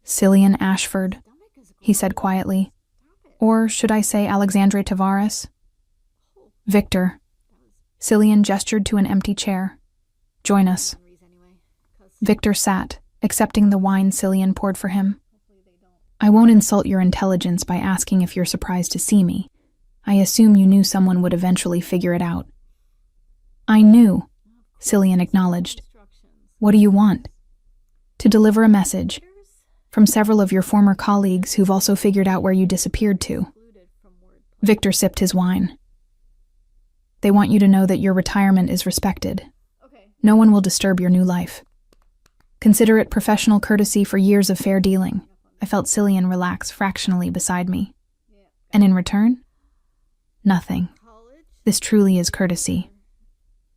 "Cillian Ashford," he said quietly. "Or should I say Alexandre Tavares?" "Victor." Cillian gestured to an empty chair. "Join us." Victor sat, accepting the wine Cillian poured for him. "I won't insult your intelligence by asking if you're surprised to see me. I assume you knew someone would eventually figure it out." "I knew," Cillian acknowledged. "What do you want?" "To deliver a message from several of your former colleagues who've also figured out where you disappeared to." Victor sipped his wine. "They want you to know that your retirement is respected. No one will disturb your new life. Consider it professional courtesy for years of fair dealing." I felt Cillian relax fractionally beside me. "And in return?" "Nothing. This truly is courtesy."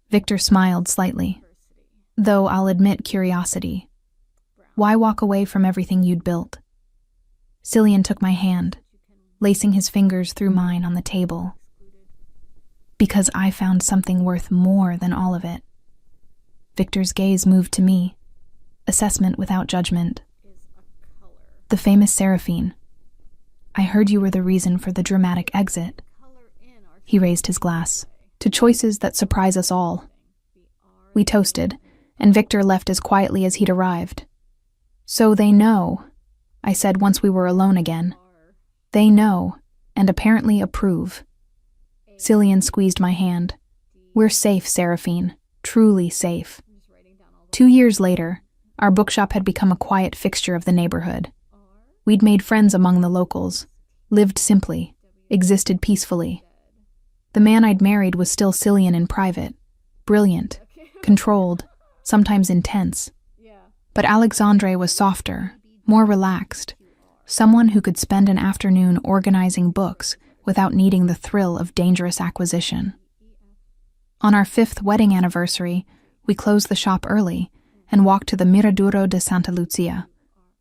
Victor smiled slightly, though I'll admit curiosity. "Why walk away from everything you'd built?" Cillian took my hand, lacing his fingers through mine on the table. "Because I found something worth more than all of it." Victor's gaze moved to me, assessment without judgment. "The famous Seraphine. I heard you were the reason for the dramatic exit." He raised his glass. "To choices that surprise us all." We toasted, and Victor left as quietly as he'd arrived. "So they know," I said once we were alone again. "They know, and apparently approve." Cillian squeezed my hand. "We're safe, Seraphine. Truly safe." 2 years later, our bookshop had become a quiet fixture of the neighborhood. We'd made friends among the locals, lived simply, existed peacefully. The man I'd married was still Cillian in private, brilliant, controlled, sometimes intense. But Alexandre was softer, more relaxed, someone who could spend an afternoon organizing books without needing the thrill of dangerous acquisition. On our 5th wedding anniversary, we closed the shop early and walked to the Miraduro de Santa Lucia,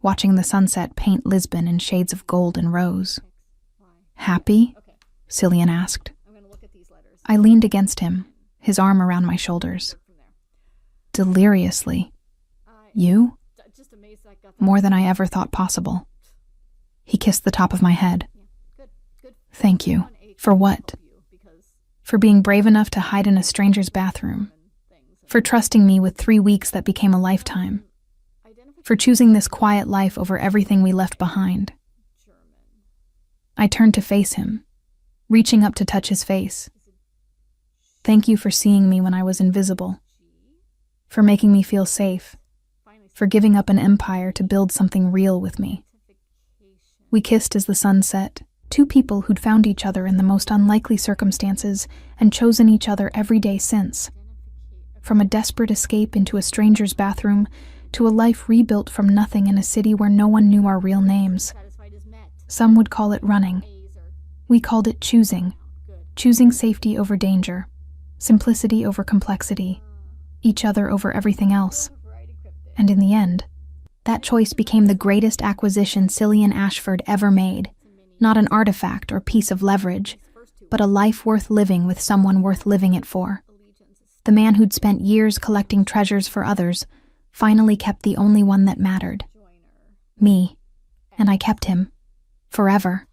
watching the sunset paint Lisbon in shades of gold and rose. "Happy?" Cillian asked. I leaned against him, his arm around my shoulders. "Deliriously. You?" "More than I ever thought possible." He kissed the top of my head. "Thank you. For what?" "For being brave enough to hide in a stranger's bathroom. For trusting me with 3 weeks that became a lifetime. For choosing this quiet life over everything we left behind." I turned to face him, reaching up to touch his face. "Thank you for seeing me when I was invisible. For making me feel safe. For giving up an empire to build something real with me." We kissed as the sun set, Two people who'd found each other in the most unlikely circumstances and chosen each other every day since. From a desperate escape into a stranger's bathroom to a life rebuilt from nothing in a city where no one knew our real names. Some would call it running. We called it choosing. Choosing safety over danger, simplicity over complexity, each other over everything else. And in the end, that choice became the greatest acquisition Cillian Ashford ever made. Not an artifact or piece of leverage, but a life worth living with someone worth living it for. The man who'd spent years collecting treasures for others finally kept the only one that mattered. Me. And I kept him. Forever.